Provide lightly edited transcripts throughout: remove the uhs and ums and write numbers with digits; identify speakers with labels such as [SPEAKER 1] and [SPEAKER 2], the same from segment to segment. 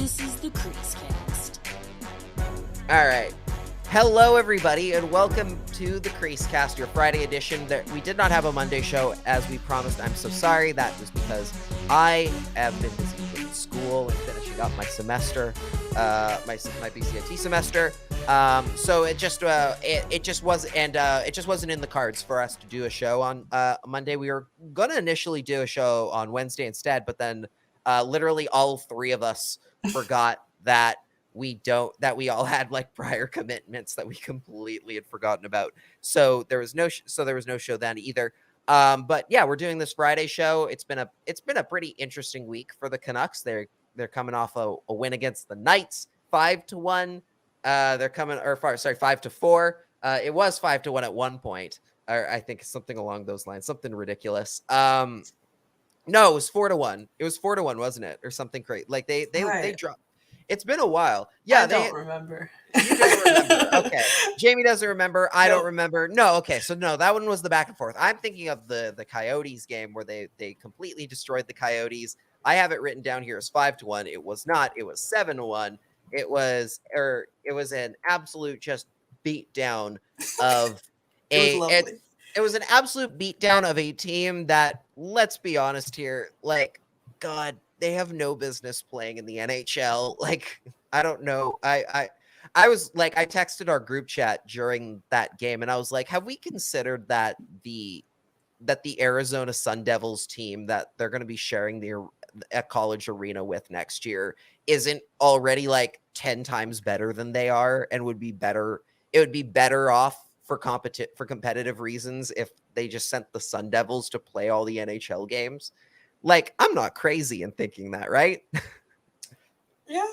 [SPEAKER 1] This is the CreaseCast.
[SPEAKER 2] All right. Hello, everybody, and welcome to the CreaseCast, your Friday edition. We did not have a Monday show as we promised. I'm so sorry. That was because I have been busy with school and finishing up my semester, my BCIT semester. So it just wasn't in the cards for us to do a show on Monday. We were gonna initially do a show on Wednesday instead, but then literally all three of us forgot that we all had like prior commitments that we completely had forgotten about. So there was no show then either. But yeah, we're doing this Friday show. It's been a pretty interesting week for the Canucks. They're coming off a win against the Knights, 5-1. They're coming, or 5-4. It was 5-1 at one point, or I think something along those lines, something ridiculous. No, it was 4-1. It was 4-1, wasn't it, or something crazy? Like they dropped. It's been a while. Yeah,
[SPEAKER 3] I don't remember.
[SPEAKER 2] You don't remember. Okay. Jamie doesn't remember. I don't remember. No, okay. So no, that one was the back and forth. I'm thinking of the Coyotes game where they completely destroyed the Coyotes. I have it written down here as 5-1. It was not. It was 7-1. It was an absolute just beatdown of
[SPEAKER 3] It
[SPEAKER 2] was an absolute beatdown of a team that, let's be honest here, like, God, they have no business playing in the NHL. Like, I don't know. I was like, I texted our group chat during that game and I was like, have we considered that the Arizona Sun Devils team that they're going to be sharing a college arena with next year isn't already like 10 times better than they are and would be better. It would be better off for competitive reasons if they just sent the Sun Devils to play all the NHL games. Like, I'm not crazy in thinking that, right?
[SPEAKER 3] Yeah.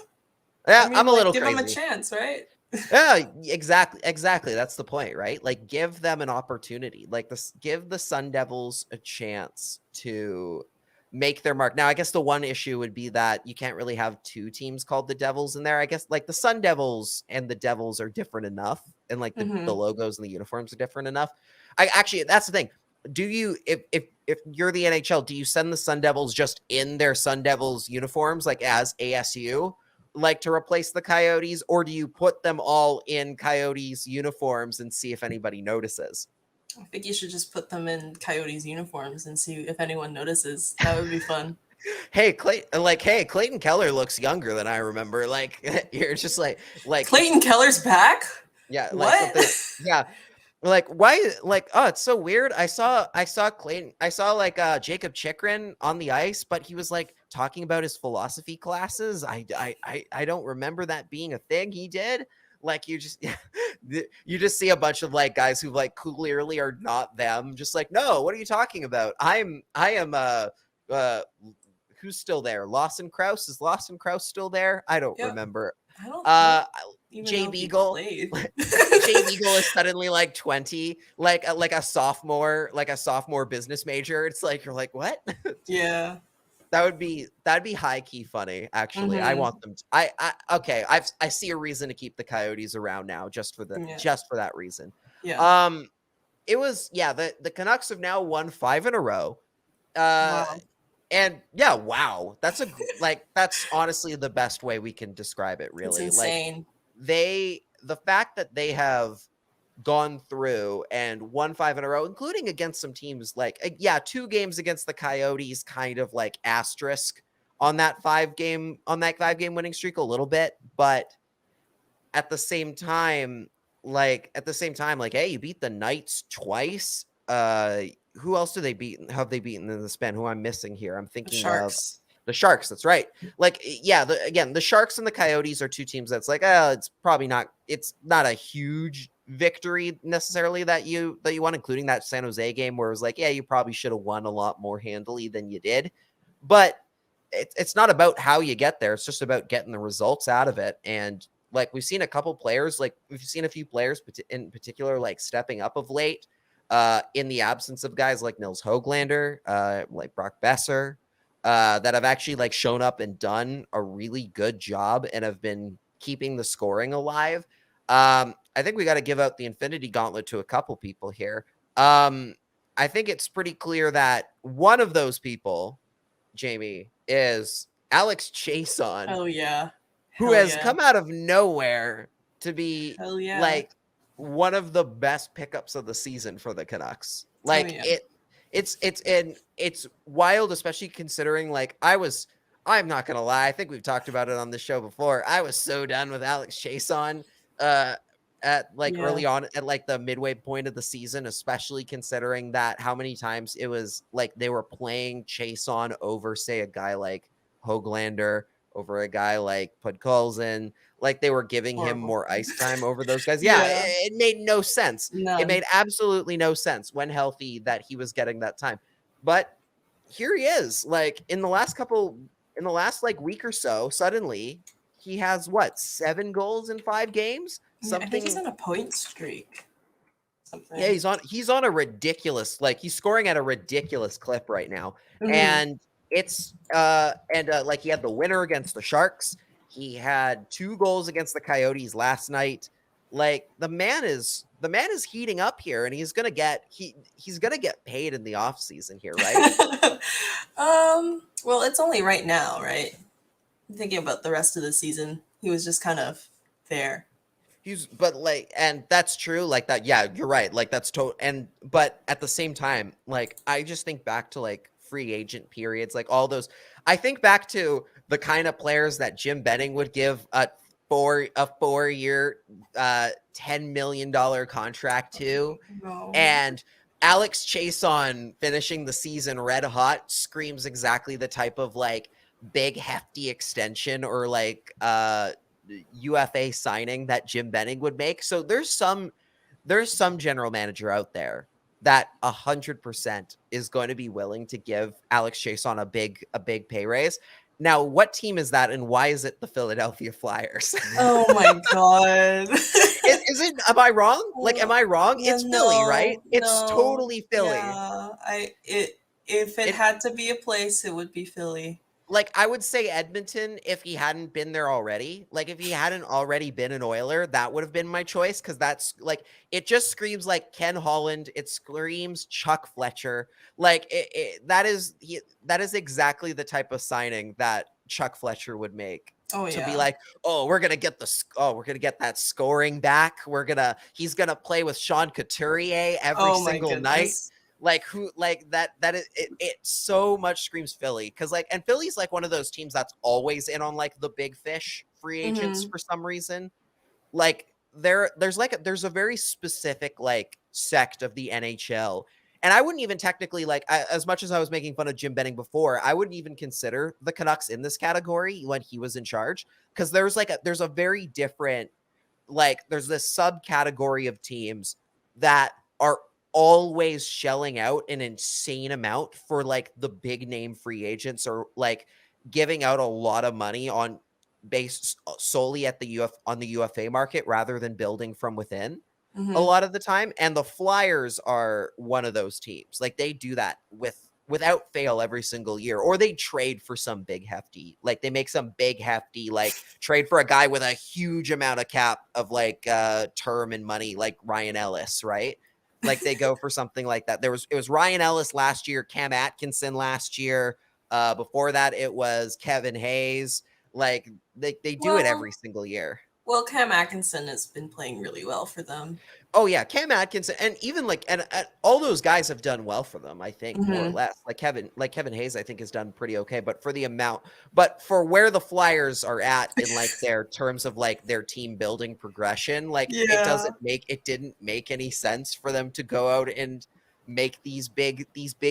[SPEAKER 2] Yeah,
[SPEAKER 3] I mean,
[SPEAKER 2] I'm a little
[SPEAKER 3] give
[SPEAKER 2] crazy.
[SPEAKER 3] Give them a chance, right?
[SPEAKER 2] Yeah, exactly. That's the point, right? Like, give them an opportunity. Like, give the Sun Devils a chance to make their mark. Now, I guess the one issue would be that you can't really have two teams called the Devils in there. I guess, like, the Sun Devils and the Devils are different enough, and like the logos and the uniforms are different enough. Actually, that's the thing. Do you, if you're the NHL, do you send the Sun Devils just in their Sun Devils uniforms, like as ASU, like to replace the Coyotes, or do you put them all in Coyotes uniforms and see if anybody notices?
[SPEAKER 3] I think you should just put them in Coyotes uniforms and see if anyone notices. That would be fun.
[SPEAKER 2] Hey, Clayton Keller looks younger than I remember. Like, you're just like
[SPEAKER 3] Clayton Keller's back?
[SPEAKER 2] Yeah,
[SPEAKER 3] what?
[SPEAKER 2] Yeah. Like, why? Like, oh, it's so weird. I saw Clayton. I saw like Jacob Chikrin on the ice, but he was like talking about his philosophy classes. I don't remember that being a thing he did. Like, you just see a bunch of like guys who like clearly are not them. Just like, no, what are you talking about? I am who's still there? Lawson Krause? Is Lawson Krause still there? I don't remember.
[SPEAKER 3] I don't
[SPEAKER 2] Jay Beagle. Jay Beagle is suddenly like 20, like a sophomore business major. It's like, you're like, what?
[SPEAKER 3] Yeah.
[SPEAKER 2] That'd be high key funny. Actually, I want them to, I see a reason to keep the Coyotes around now just for that reason.
[SPEAKER 3] Yeah.
[SPEAKER 2] It was, the Canucks have now won 5 in a row.
[SPEAKER 3] Wow.
[SPEAKER 2] And yeah, wow. That's that's honestly the best way we can describe it, really.
[SPEAKER 3] It's insane.
[SPEAKER 2] Like, the fact that they have gone through and won 5 in a row, including against some teams like, 2 games against the Coyotes, kind of like asterisk on that 5-game winning streak a little bit, but at the same time, hey, you beat the Knights twice. Who else do they beat? Have they beaten in the span? Who I'm missing here? I'm thinking
[SPEAKER 3] Sharks.
[SPEAKER 2] of the Sharks. That's right. Like, the Sharks and the Coyotes are 2 teams that's like, it's not a huge victory necessarily that you won, including that San Jose game where it was like, you probably should have won a lot more handily than you did. But it's not about how you get there. It's just about getting the results out of it. And like, we've seen a couple players, like we've seen a few players in particular, like stepping up of late. In the absence of guys like Nils Höglander, like Brock Besser, that have actually like shown up and done a really good job and have been keeping the scoring alive. I think we got to give out the Infinity Gauntlet to a couple people here. I think it's pretty clear that one of those people, Jamie, is Alex Chiasson.
[SPEAKER 3] Oh, yeah.
[SPEAKER 2] who
[SPEAKER 3] Hell
[SPEAKER 2] has
[SPEAKER 3] yeah.
[SPEAKER 2] come out of nowhere to be
[SPEAKER 3] Hell yeah.
[SPEAKER 2] like one of the best pickups of the season for the Canucks. Like
[SPEAKER 3] yeah.
[SPEAKER 2] it's wild, especially considering like I'm not gonna lie, I think we've talked about it on the show before. I was so done with Alex Chiasson at like
[SPEAKER 3] Yeah.
[SPEAKER 2] early on at like the midway point of the season, especially considering that how many times it was like they were playing Chiasson over, say, a guy like Höglander, over a guy like Podkolzin, like they were giving him
[SPEAKER 3] Horrible.
[SPEAKER 2] more ice time over those guys. Yeah,
[SPEAKER 3] Yeah.
[SPEAKER 2] it made no sense. It
[SPEAKER 3] None.
[SPEAKER 2] made absolutely no sense when healthy that he was getting that time. But here he is, like in the last like week or so, suddenly he has what, 7 goals in 5 games?
[SPEAKER 3] Yeah, I think he's
[SPEAKER 2] Something.
[SPEAKER 3] on a point streak. Something.
[SPEAKER 2] Yeah, he's on a ridiculous, like he's scoring at a ridiculous clip right now.
[SPEAKER 3] Mhm.
[SPEAKER 2] And it's like he had the winner against the Sharks. He had 2 goals against the Coyotes last night. Like the man is heating up here, and he's gonna get paid in the offseason here, right?
[SPEAKER 3] Well, it's only right now, right? Thinking about the rest of the season, he was just kind of there.
[SPEAKER 2] But like, and that's true, like that. Yeah, you're right. Like that's but at the same time, like I just think back to like free agent periods, like all those. I think back to the kind of players that Jim Benning would give a 4-year, $10 million contract to,
[SPEAKER 3] No.
[SPEAKER 2] and Alex Chiasson finishing the season red hot screams exactly the type of like big hefty extension or like UFA signing that Jim Benning would make. So there's some general manager out there that 100% is going to be willing to give Alex Chiasson a big pay raise. Now, what team is that, and why is it the Philadelphia Flyers?
[SPEAKER 3] Oh my god.
[SPEAKER 2] Is it? Am I wrong? Like, am I wrong? It's Philly, right? It's totally Philly.
[SPEAKER 3] Yeah, if it had to be a place, it would be Philly.
[SPEAKER 2] Like, I would say Edmonton if he hadn't been there already. Like, if he hadn't already been an Oiler, that would have been my choice, because that's like, it just screams like Ken Holland. It screams Chuck Fletcher. Like, that is exactly the type of signing that Chuck Fletcher would make.
[SPEAKER 3] Oh yeah.
[SPEAKER 2] To be like, oh, we're gonna get that scoring back. He's gonna play with Sean Couturier every single night. Like who, like that is it so much screams Philly, because like, and Philly's like one of those teams that's always in on like the big fish free agents for some reason. Like there's a very specific like sect of the NHL, and I wouldn't even technically like, as much as I was making fun of Jim Benning before, I wouldn't even consider the Canucks in this category when he was in charge, because there's a very different, like there's this subcategory of teams that are always shelling out an insane amount for like the big name free agents, or like giving out a lot of money on based solely at the UFA market rather than building from within a lot of the time. And the Flyers are one of those teams. Like they do that without fail every single year, or they trade for some big hefty, like they make some big hefty, like trade for a guy with a huge amount of cap of like term and money, like Ryan Ellis, right? Like they go for something like that. It was Ryan Ellis last year, Cam Atkinson last year. Before that, it was Kevin Hayes. Like they do it every single year.
[SPEAKER 3] Well, Cam Atkinson has been playing really well for them.
[SPEAKER 2] Oh yeah, Cam Atkinson, and even like and all those guys have done well for them, I think, more or less. Like Kevin Hayes, I think, has done pretty okay, but for the amount, but for where the Flyers are at in like their terms of like their team building progression, like it didn't make any sense for them to go out and make these big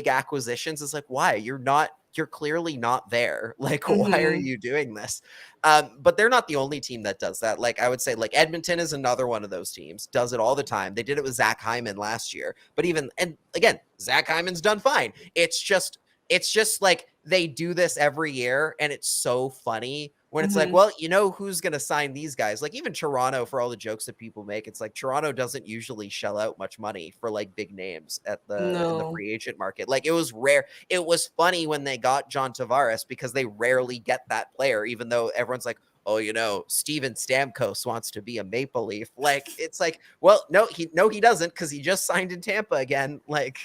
[SPEAKER 2] acquisitions. It's like, why? You're clearly not there. Like, why are you doing this? But they're not the only team that does that. Like, I would say, like, Edmonton is another one of those teams, does it all the time. They did it with Zach Hyman last year. But and again, Zach Hyman's done fine. It's just like they do this every year, and it's so funny when it's like, well, you know who's going to sign these guys? Like, even Toronto, for all the jokes that people make, it's like Toronto doesn't usually shell out much money for like big names in the free agent market. Like, it was rare. It was funny when they got John Tavares, because they rarely get that player, even though everyone's like, oh, you know, Steven Stamkos wants to be a Maple Leaf. Like, it's like, well, no, he doesn't, because he just signed in Tampa again. Like,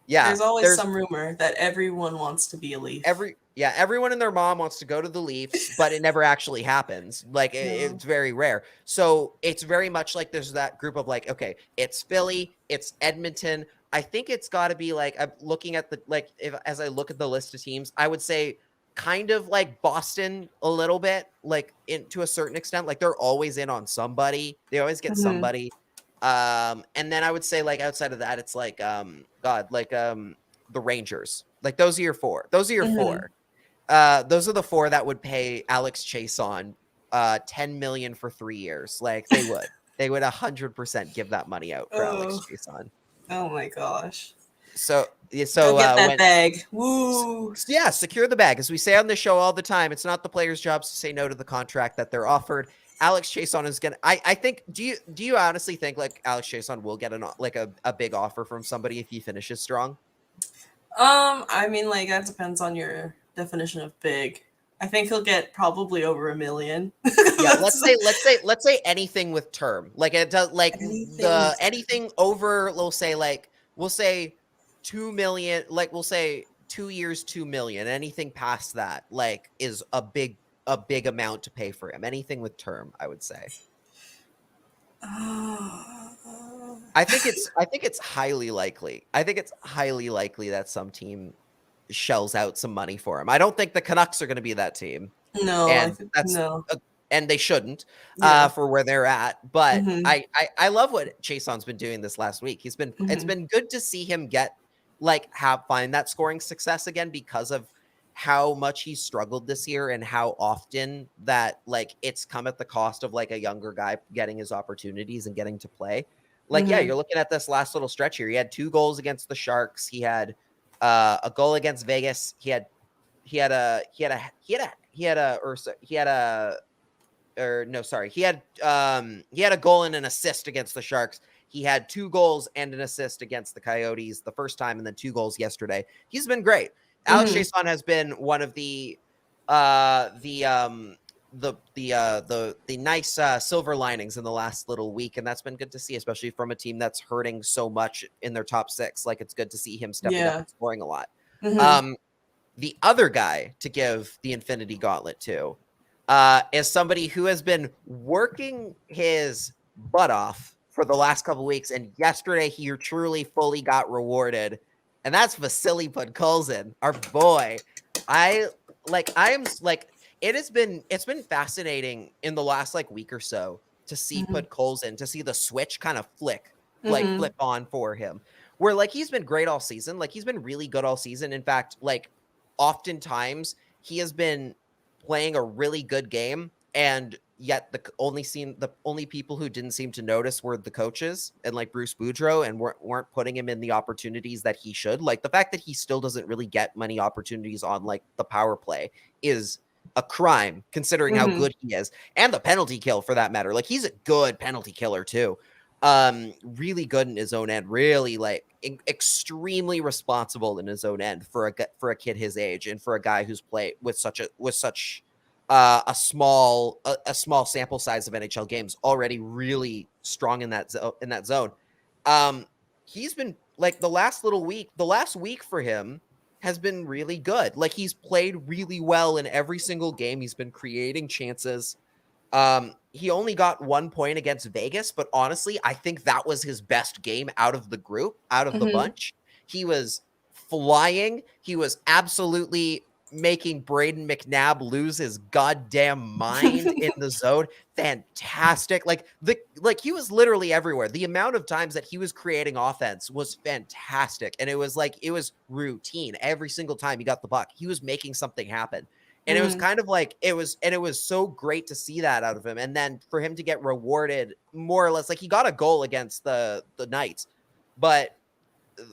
[SPEAKER 2] yeah,
[SPEAKER 3] there's always some rumor that everyone wants to be a Leaf.
[SPEAKER 2] Yeah, everyone and their mom wants to go to the Leafs, but it never actually happens. Like it's very rare. So it's very much like there's that group of like, okay, it's Philly, it's Edmonton. I think it's got to be like I'm looking at the like if as I look at the list of teams, I would say kind of like Boston a little bit, like to a certain extent. Like they're always in on somebody. They always get somebody. And then I would say like outside of that, it's like the Rangers. Like those are your four. Those are your four. Those are the four that would pay Alex Chiasson $10 million for 3 years. Like they would. They would 100% give that money out for Alex Chiasson.
[SPEAKER 3] Oh my gosh.
[SPEAKER 2] So
[SPEAKER 3] go get that bag. Woo.
[SPEAKER 2] Yeah, secure the bag. As we say on the show all the time, it's not the players' jobs to say no to the contract that they're offered. Alex Chiasson is gonna. I think. Do you honestly think like Alex Chiasson will get a big offer from somebody if he finishes strong?
[SPEAKER 3] I mean, like that depends on your definition of big. I think he'll get probably over $1 million.
[SPEAKER 2] Yeah, let's say anything with term. Like it does like anything over, we'll say 2 million, like we'll say 2 years, 2 million. Anything past that, like, is a big amount to pay for him. Anything with term, I would say. I think it's highly likely. I think it's highly likely that some team shells out some money for him. I don't think the Canucks are going to be that team.
[SPEAKER 3] No,
[SPEAKER 2] and and they shouldn't for where they're at. But I love what Chiasson's been doing this last week. He's been it's been good to see him find that scoring success again because of how much he struggled this year and how often that like it's come at the cost of like a younger guy getting his opportunities and getting to play. Like, yeah, you're looking at this last little stretch here. He had 2 goals against the Sharks. He had a goal against Vegas. He had a goal and an assist against the Sharks. He had 2 goals and an assist against the Coyotes the first time, and then 2 goals yesterday. He's been great. Alex Chiasson has been one of the nice silver linings in the last little week, and that's been good to see, especially from a team that's hurting so much in their top 6. Like, it's good to see him stepping up and scoring a lot. The other guy to give the Infinity Gauntlet to is somebody who has been working his butt off for the last couple of weeks, and yesterday he truly fully got rewarded, and that's Vasily Podkolzin, our boy. It's been fascinating in the last like week or so to see Podkolzin, to see the switch kind of flip on for him, where like he's been great all season. Like he's been really good all season. In fact, like oftentimes he has been playing a really good game, and yet the only people who didn't seem to notice were the coaches and like Bruce Boudreau, and weren't putting him in the opportunities that he should. Like the fact that he still doesn't really get many opportunities on like the power play is a crime considering how good he is, and the penalty kill for that matter. Like he's a good penalty killer too. Really good in his own end, really like extremely responsible in his own end for a kid his age, and for a guy who's played with such a small sample size of NHL games, already really strong in that zone. He's been like the last week for him has been really good. Like he's played really well in every single game. He's been creating chances. He only got 1 point against Vegas, but honestly, I think that was his best game out of the group, out of the bunch. He was flying. He was absolutely making Braden McNabb lose his goddamn mind in the zone. Fantastic. Like he was literally everywhere. The amount of times that he was creating offense was fantastic. And it was routine. Every single time he got the puck, he was making something happen. And it was kind of like it was so great to see that out of him. And then for him to get rewarded more or less, like he got a goal against the Knights, but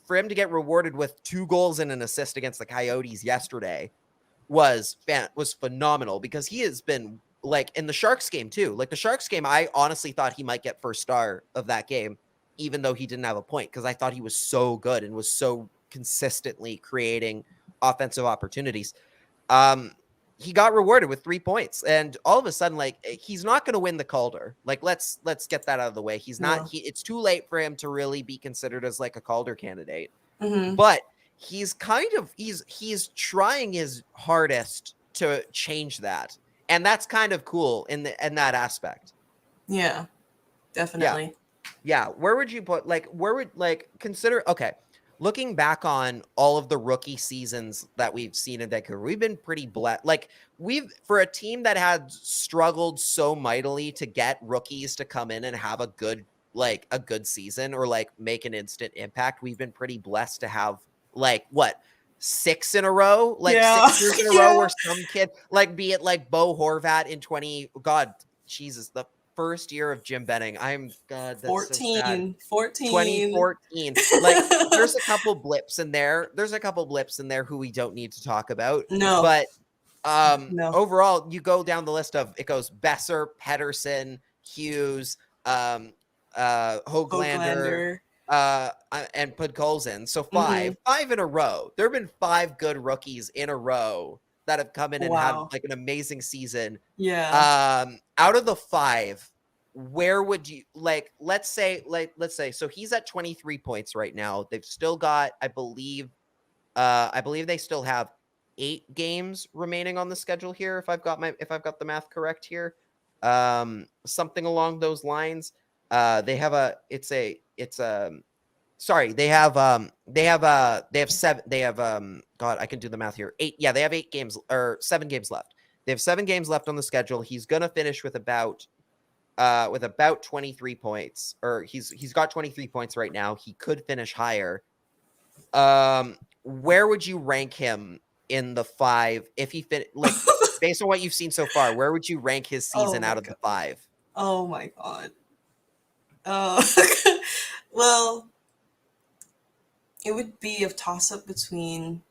[SPEAKER 2] for him to get rewarded with 2 goals and an assist against the Coyotes yesterday was phenomenal, because he has been like in the Sharks game too. Like the Sharks game, I honestly thought he might get first star of that game, even though he didn't have a point, because I thought he was so good and was so consistently creating offensive opportunities. He got rewarded with 3 points, and all of a sudden, like he's not going to win the Calder. Like let's get that out of the way. He's not. It's too late for him to really be considered as like a Calder candidate. But he's trying his hardest to change that. And that's kind of cool in that aspect.
[SPEAKER 3] Yeah, definitely.
[SPEAKER 2] Yeah. Where would you put, consider, okay, looking back on all of the rookie seasons that we've seen in Vancouver, we've been pretty blessed. Like, for a team that had struggled so mightily to get rookies to come in and have a good season or like make an instant impact, we've been pretty blessed to have like what, 6 in a row, like
[SPEAKER 3] Yeah.
[SPEAKER 2] 6 years in a row where some kid, like, be it like Bo Horvat in the first year of Jim Benning. God, that's so sad.
[SPEAKER 3] 14.
[SPEAKER 2] 2014. Like, there's a couple blips in there. Who we don't need to talk about.
[SPEAKER 3] No.
[SPEAKER 2] But
[SPEAKER 3] No.
[SPEAKER 2] overall, you go down the list of, it goes Besser, Pettersson, Hughes, Höglander, and Podkolzin. So five in a row. There have been 5 good rookies in a row that have come in and had like an amazing season.
[SPEAKER 3] Yeah.
[SPEAKER 2] Out of the 5, where would you, let's say, so he's at 23 points right now. They've still got, I believe they still have 8 games remaining on the schedule here, if I've got the math correct here. Something along those lines. They have God, I can do the math here. 8. Yeah, they have 8 games or 7 games left. They have 7 games left on the schedule. He's going to finish with about 23 points, or he's got 23 points right now. He could finish higher. Where would you rank him in the 5 if he based on what you've seen so far? Where would you rank his season out of the 5?
[SPEAKER 3] Oh my God. Well, it would be a toss-up between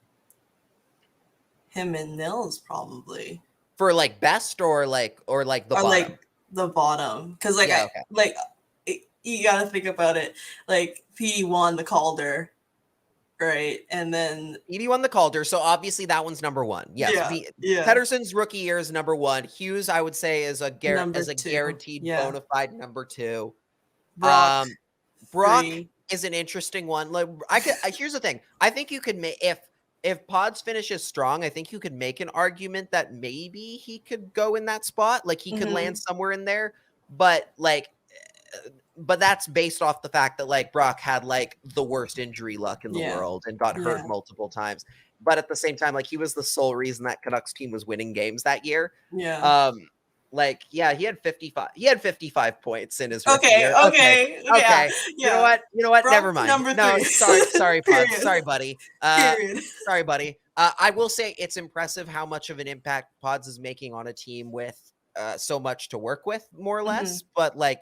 [SPEAKER 3] him and Nils, probably.
[SPEAKER 2] For like best or the bottom?
[SPEAKER 3] Like the bottom, because you gotta think about it. Like, Petey won the Calder, right? And then
[SPEAKER 2] Petey won the Calder, so obviously that one's number 1. Yes,
[SPEAKER 3] yeah.
[SPEAKER 2] Pettersson's rookie year is number 1. Hughes, I would say, is a guaranteed bona fide number 2. Brock is an interesting one. Like, here's the thing. I think you could make, if Pods finishes strong, I think you could make an argument that maybe he could go in that spot. Like, he could land somewhere in there. But that's based off the fact that, like, Brock had like the worst injury luck in the world and got hurt multiple times. But at the same time, like, he was the sole reason that Canucks team was winning games that year.
[SPEAKER 3] Yeah.
[SPEAKER 2] He had 55. He had 55 points in his rookie year.
[SPEAKER 3] Okay. Yeah.
[SPEAKER 2] You know what?
[SPEAKER 3] Brock,
[SPEAKER 2] Never mind.
[SPEAKER 3] number 3.
[SPEAKER 2] No, sorry, Pods. Sorry, buddy.
[SPEAKER 3] Period.
[SPEAKER 2] Sorry, buddy. I will say it's impressive how much of an impact Pods is making on a team with so much to work with, more or less. But I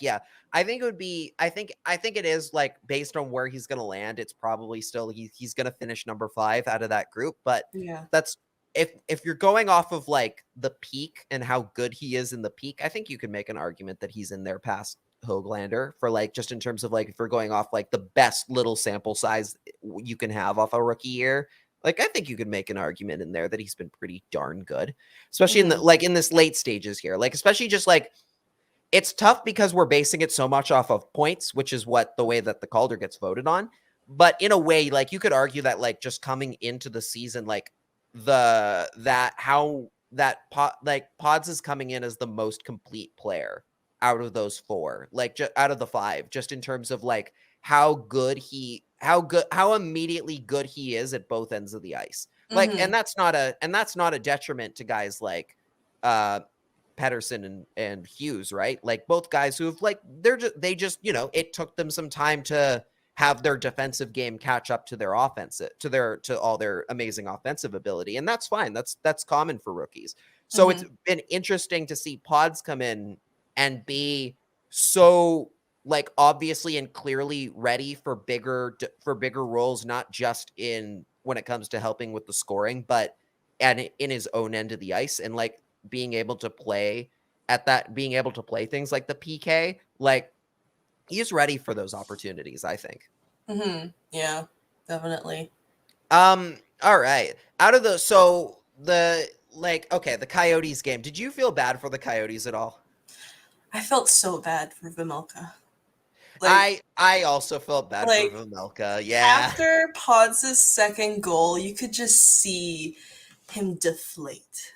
[SPEAKER 2] think it would be. I think it is, like, based on where he's going to land. It's probably still he's going to finish number 5 out of that group. But that's. If you're going off of like the peak and how good he is in the peak, I think you could make an argument that he's in there past Höglander for, like, just in terms of, like, if we're going off like the best little sample size you can have off a rookie year. Like, I think you could make an argument in there that he's been pretty darn good, especially in this late stages here. Like, especially just like, it's tough because we're basing it so much off of points, which is the way that the Calder gets voted on. But in a way, like, you could argue that, like, just coming into the season, like, Pods is coming in as the most complete player out of those 4, like, out of the 5, just in terms of, like, how immediately good he is at both ends of the ice. Like, and that's not a detriment to guys like Pettersson and Hughes, right? Like, both guys who have, like, they just it took them some time to have their defensive game catch up to their offensive, to all their amazing offensive ability. And that's fine. That's common for rookies. So it's been interesting to see Pods come in and be so, like, obviously and clearly ready for bigger roles, not just when it comes to helping with the scoring, but in his own end of the ice, and, like, being able to play things like the PK, like, he's ready for those opportunities, I think.
[SPEAKER 3] Yeah, definitely.
[SPEAKER 2] All right. The Coyotes game. Did you feel bad for the Coyotes at all?
[SPEAKER 3] I felt so bad for Vimilka. Like,
[SPEAKER 2] I also felt bad for
[SPEAKER 3] like
[SPEAKER 2] Vejmelka. Yeah.
[SPEAKER 3] after Pods' second goal, you could just see him deflate.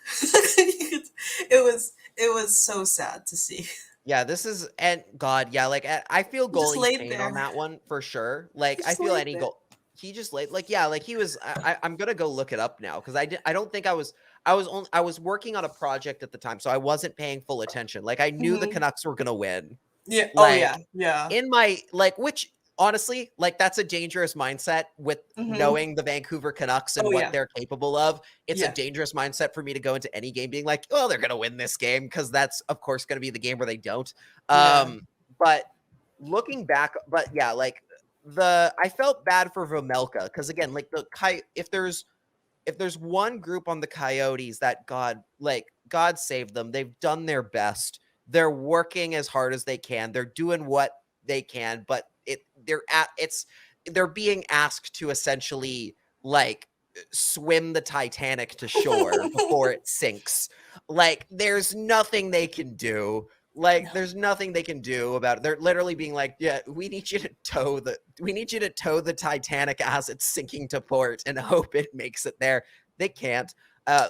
[SPEAKER 3] It was so sad to see.
[SPEAKER 2] Yeah, this is and God, yeah, like I feel
[SPEAKER 3] He just
[SPEAKER 2] goalie's
[SPEAKER 3] laid
[SPEAKER 2] pain on
[SPEAKER 3] there.
[SPEAKER 2] that one for sure.
[SPEAKER 3] He
[SPEAKER 2] Like I
[SPEAKER 3] just
[SPEAKER 2] feel
[SPEAKER 3] laid
[SPEAKER 2] any
[SPEAKER 3] there.
[SPEAKER 2] goal he just laid like yeah, like he was I'm gonna go look it up now because I don't think I was working on a project at the time, so I wasn't paying full attention. Like I knew the
[SPEAKER 3] Mhm.
[SPEAKER 2] Canucks were gonna win.
[SPEAKER 3] Yeah. Oh yeah.
[SPEAKER 2] Like
[SPEAKER 3] Yeah.
[SPEAKER 2] in my like which honestly, like that's a dangerous mindset with
[SPEAKER 3] Mhm.
[SPEAKER 2] knowing the Vancouver Canucks and
[SPEAKER 3] Oh
[SPEAKER 2] what
[SPEAKER 3] yeah.
[SPEAKER 2] they're capable of. It's a
[SPEAKER 3] Yeah.
[SPEAKER 2] dangerous mindset for me to go into any game being like, "Oh, they're going to win this game" because that's of course going to be the game where they don't.
[SPEAKER 3] Yeah.
[SPEAKER 2] But looking back, but yeah, like I felt bad for Vejmelka because again, like if there's one group on the Coyotes that God save them, they've done their best. They're working as hard as they can. They're doing what they can, but they're being asked to essentially like swim the Titanic to shore before it sinks. Like there's nothing they can do. Like
[SPEAKER 3] No.
[SPEAKER 2] there's nothing they can do about it. They're literally being like, "Yeah, we need you to tow the Titanic as it's sinking to port and hope it makes it there." They can't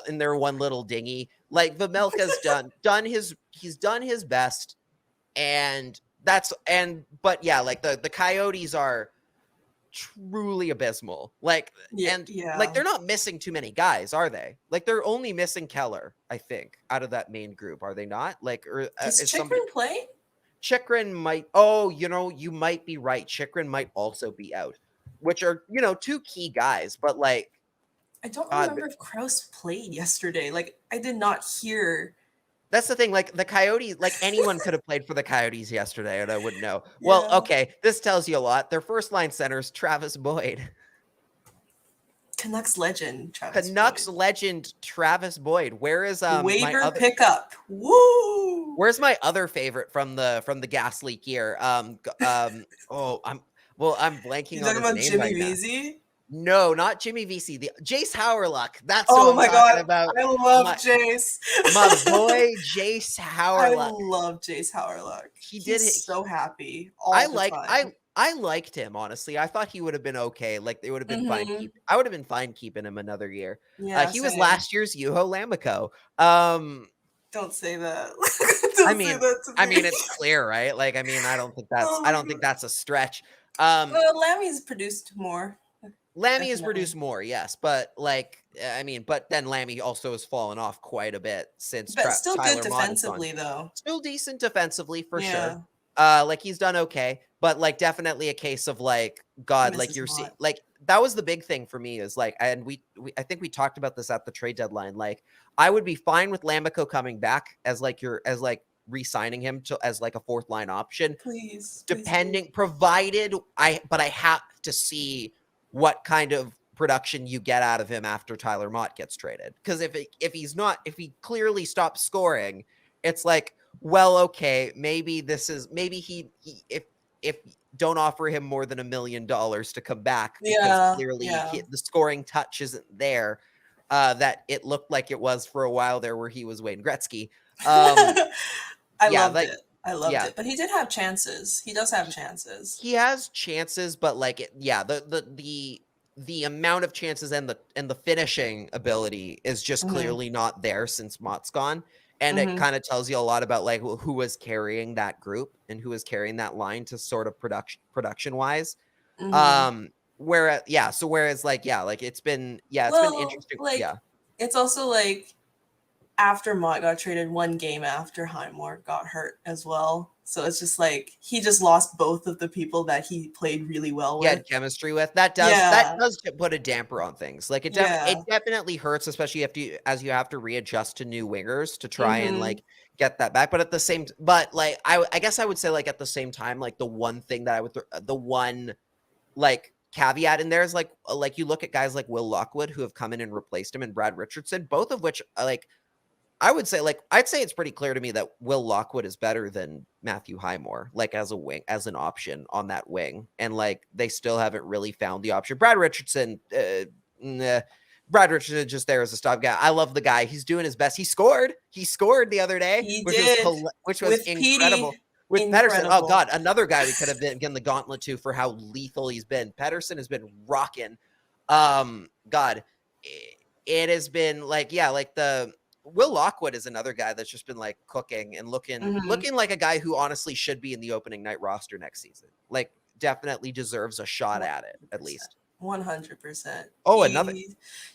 [SPEAKER 2] in their one little dinghy. Like Vejmelka's he's done his best and but yeah, like the Coyotes are truly abysmal. Like
[SPEAKER 3] Yeah.
[SPEAKER 2] and like
[SPEAKER 3] Yeah.
[SPEAKER 2] they're not missing too many guys, are they? Like they're only missing Keller, I think, out of that main group, are they not? Like or
[SPEAKER 3] Does
[SPEAKER 2] is somebody
[SPEAKER 3] Chikrin play?
[SPEAKER 2] Chikrin might oh, you might be right. Chikrin might also be out, which are, two key guys, but like
[SPEAKER 3] I don't
[SPEAKER 2] God,
[SPEAKER 3] remember if Kraus played yesterday. Like, I did not hear.
[SPEAKER 2] that's the thing. Like the Coyotes, like anyone could have played for the Coyotes yesterday, and I wouldn't know. Well,
[SPEAKER 3] Yeah.
[SPEAKER 2] okay, this tells you a lot. Their first line center is Travis Boyd.
[SPEAKER 3] Canucks legend Travis
[SPEAKER 2] Canucks
[SPEAKER 3] Boyd.
[SPEAKER 2] legend Travis Boyd. Where is my
[SPEAKER 3] Waiver
[SPEAKER 2] other?
[SPEAKER 3] pickup. Woo!
[SPEAKER 2] Where's my other favorite from the gas leak year? Oh, I'm
[SPEAKER 3] You
[SPEAKER 2] blanking on
[SPEAKER 3] talking
[SPEAKER 2] his
[SPEAKER 3] about
[SPEAKER 2] name
[SPEAKER 3] Jimmy
[SPEAKER 2] right now.
[SPEAKER 3] Vesey?
[SPEAKER 2] No, not Jimmy VC. The Jace Howerluck. That's who
[SPEAKER 3] Oh
[SPEAKER 2] I'm
[SPEAKER 3] my
[SPEAKER 2] talking
[SPEAKER 3] god,
[SPEAKER 2] about.
[SPEAKER 3] I love
[SPEAKER 2] My
[SPEAKER 3] Jace.
[SPEAKER 2] my boy Jace
[SPEAKER 3] I
[SPEAKER 2] Howerluck.
[SPEAKER 3] love Jace Howerluck.
[SPEAKER 2] He did
[SPEAKER 3] He's
[SPEAKER 2] it.
[SPEAKER 3] so happy
[SPEAKER 2] I
[SPEAKER 3] all the
[SPEAKER 2] like I
[SPEAKER 3] time.
[SPEAKER 2] I liked him, honestly. I thought he would have been okay. Like they would have been fine
[SPEAKER 3] Mm-hmm.
[SPEAKER 2] I would have been fine keeping him another year.
[SPEAKER 3] Yeah,
[SPEAKER 2] He was
[SPEAKER 3] same.
[SPEAKER 2] last year's Juho Lamico. Um
[SPEAKER 3] Don't say that.
[SPEAKER 2] I
[SPEAKER 3] Don't say
[SPEAKER 2] mean
[SPEAKER 3] that to
[SPEAKER 2] I
[SPEAKER 3] me.
[SPEAKER 2] mean it's clear, right? Like I mean
[SPEAKER 3] Oh
[SPEAKER 2] I
[SPEAKER 3] my
[SPEAKER 2] don't think
[SPEAKER 3] god.
[SPEAKER 2] that's a stretch. Um
[SPEAKER 3] Well, Lammy's produced more.
[SPEAKER 2] Lammy has
[SPEAKER 3] Definitely.
[SPEAKER 2] produced more, yes, but like I mean, but then Lammy also has fallen off quite a bit since
[SPEAKER 3] But still good
[SPEAKER 2] Tyler Mott is gone.
[SPEAKER 3] defensively, though.
[SPEAKER 2] Still decent defensively for sure.
[SPEAKER 3] Yeah.
[SPEAKER 2] Like he's done okay, but like definitely a case of like God, like
[SPEAKER 3] Mrs.
[SPEAKER 2] you're seeing
[SPEAKER 3] Mott.
[SPEAKER 2] like that was the big thing for me is like, and we I think we talked about this at the trade deadline. Like I would be fine with Lamico coming back as like re-signing him to as like a fourth line option,
[SPEAKER 3] Please. Please do.
[SPEAKER 2] depending but I have to see what kind of production you get out of him after Tyler Mott gets traded. Because if he clearly stops scoring, it's like, well, okay, maybe he if don't offer him more than $1 million to come back because
[SPEAKER 3] Yeah.
[SPEAKER 2] clearly
[SPEAKER 3] Yeah.
[SPEAKER 2] the scoring touch isn't there. That it looked like it was for a while there where he was Wayne Gretzky.
[SPEAKER 3] I
[SPEAKER 2] Yeah,
[SPEAKER 3] loved
[SPEAKER 2] like
[SPEAKER 3] it. I loved
[SPEAKER 2] yeah,
[SPEAKER 3] it. But he did have chances. He does have chances.
[SPEAKER 2] he has chances, but like the amount of chances and the finishing ability is just
[SPEAKER 3] Mm-hmm.
[SPEAKER 2] clearly not there since Mott's gone. And it
[SPEAKER 3] Mm-hmm.
[SPEAKER 2] kind of tells you a lot about like who was carrying that group and who was carrying that line to sort of production wise.
[SPEAKER 3] Mm-hmm.
[SPEAKER 2] Whereas like it's been
[SPEAKER 3] Well,
[SPEAKER 2] interesting.
[SPEAKER 3] like,
[SPEAKER 2] Yeah.
[SPEAKER 3] it's also like after Mott got traded, one game after Highmore got hurt as well. So it's just like he just lost both of the people that he played really well
[SPEAKER 2] He
[SPEAKER 3] with.
[SPEAKER 2] had chemistry with. That
[SPEAKER 3] Yeah.
[SPEAKER 2] does put a damper on things. Like it
[SPEAKER 3] Yeah.
[SPEAKER 2] definitely hurts, especially you have to readjust to new wingers to try and
[SPEAKER 3] Mm-hmm.
[SPEAKER 2] like get that back. But at the same, but like I guess I would say like at the same time, like the one thing that the one like caveat in there is like you look at guys like Will Lockwood who have come in and replaced him and Brad Richardson, both of which like I would say I'd say it's pretty clear to me that Will Lockwood is better than Matthew Highmore, like as a wing, as an option on that wing. And like they still haven't really found the option. Brad Richardson, Brad Richardson just there as a stop guy. I love the guy. He's doing his best. He scored the other day,
[SPEAKER 3] He
[SPEAKER 2] which was
[SPEAKER 3] did
[SPEAKER 2] which was
[SPEAKER 3] with
[SPEAKER 2] incredible.
[SPEAKER 3] Petey.
[SPEAKER 2] with Pettersson. Oh
[SPEAKER 3] Incredible.
[SPEAKER 2] God, another guy we could have been given the gauntlet to for how lethal he's been. Pettersson has been rocking. God, it has been like, yeah, like the Will Lockwood is another guy that's just been like cooking and looking like a guy who honestly should be in the opening night roster next season. Like, definitely deserves a shot at it, at least.
[SPEAKER 3] 100%.
[SPEAKER 2] Oh, another.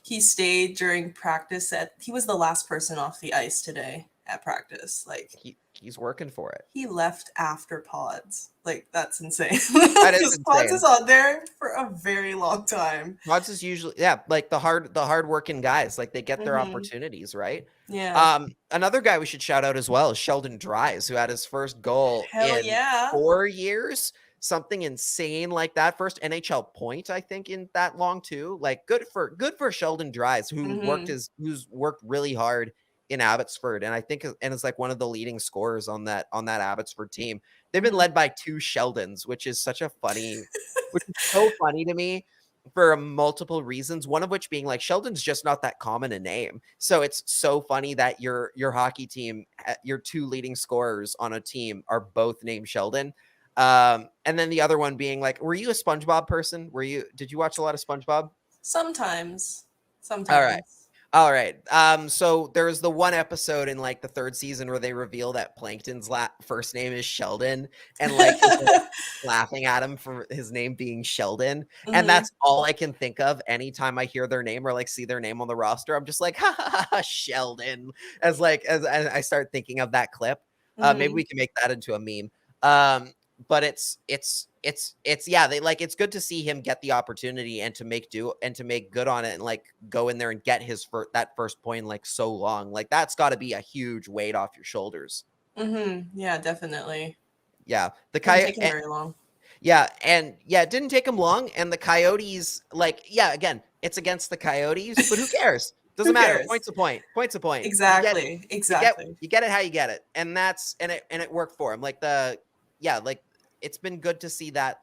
[SPEAKER 3] He stayed during practice. He was the last person off the ice today at practice. Like,
[SPEAKER 2] He's working for it.
[SPEAKER 3] he left after pods. Like, that's insane.
[SPEAKER 2] That is insane.
[SPEAKER 3] Pods is on there for a very long time.
[SPEAKER 2] Pods is usually, yeah, like the hard working guys. Like, they get their opportunities, right?
[SPEAKER 3] Yeah.
[SPEAKER 2] Another guy we should shout out as well is Sheldon Dries, who had his first goal in 4 years. Something insane like that. First NHL point, I think, in that long too. Like, good for Sheldon Dries, who's worked really hard in Abbotsford, and I think is like one of the leading scorers on that Abbotsford team. They've been led by 2 Sheldons, which is so funny to me for multiple reasons. One of which being like Sheldon's just not that common a name, so it's so funny that your hockey team, your 2 leading scorers on a team are both named Sheldon. And then the other one being like, were you a SpongeBob person? Did you watch a lot of SpongeBob?
[SPEAKER 3] Sometimes.
[SPEAKER 2] All right. So there's the one episode in like the 3rd season where they reveal that Plankton's first name is Sheldon, and like laughing at him for his name being Sheldon. And that's all I can think of anytime I hear their name or like see their name on the roster. I'm just like, ha ha ha, Sheldon. As I start thinking of that clip. Maybe we can make that into a meme. But it's yeah, it's good to see him get the opportunity and to make good on it and like go in there and get that first point in like so long. Like, that's got to be a huge weight off your shoulders.
[SPEAKER 3] Yeah, definitely.
[SPEAKER 2] Yeah,
[SPEAKER 3] the Coyotes didn't take him very long.
[SPEAKER 2] Yeah, and yeah, it didn't take him long. And the Coyotes, like, yeah, again, it's against the Coyotes, but who cares? Doesn't matter. Point's a point.
[SPEAKER 3] Exactly.
[SPEAKER 2] You get it how you get it, and it worked for him. Like it's been good to see that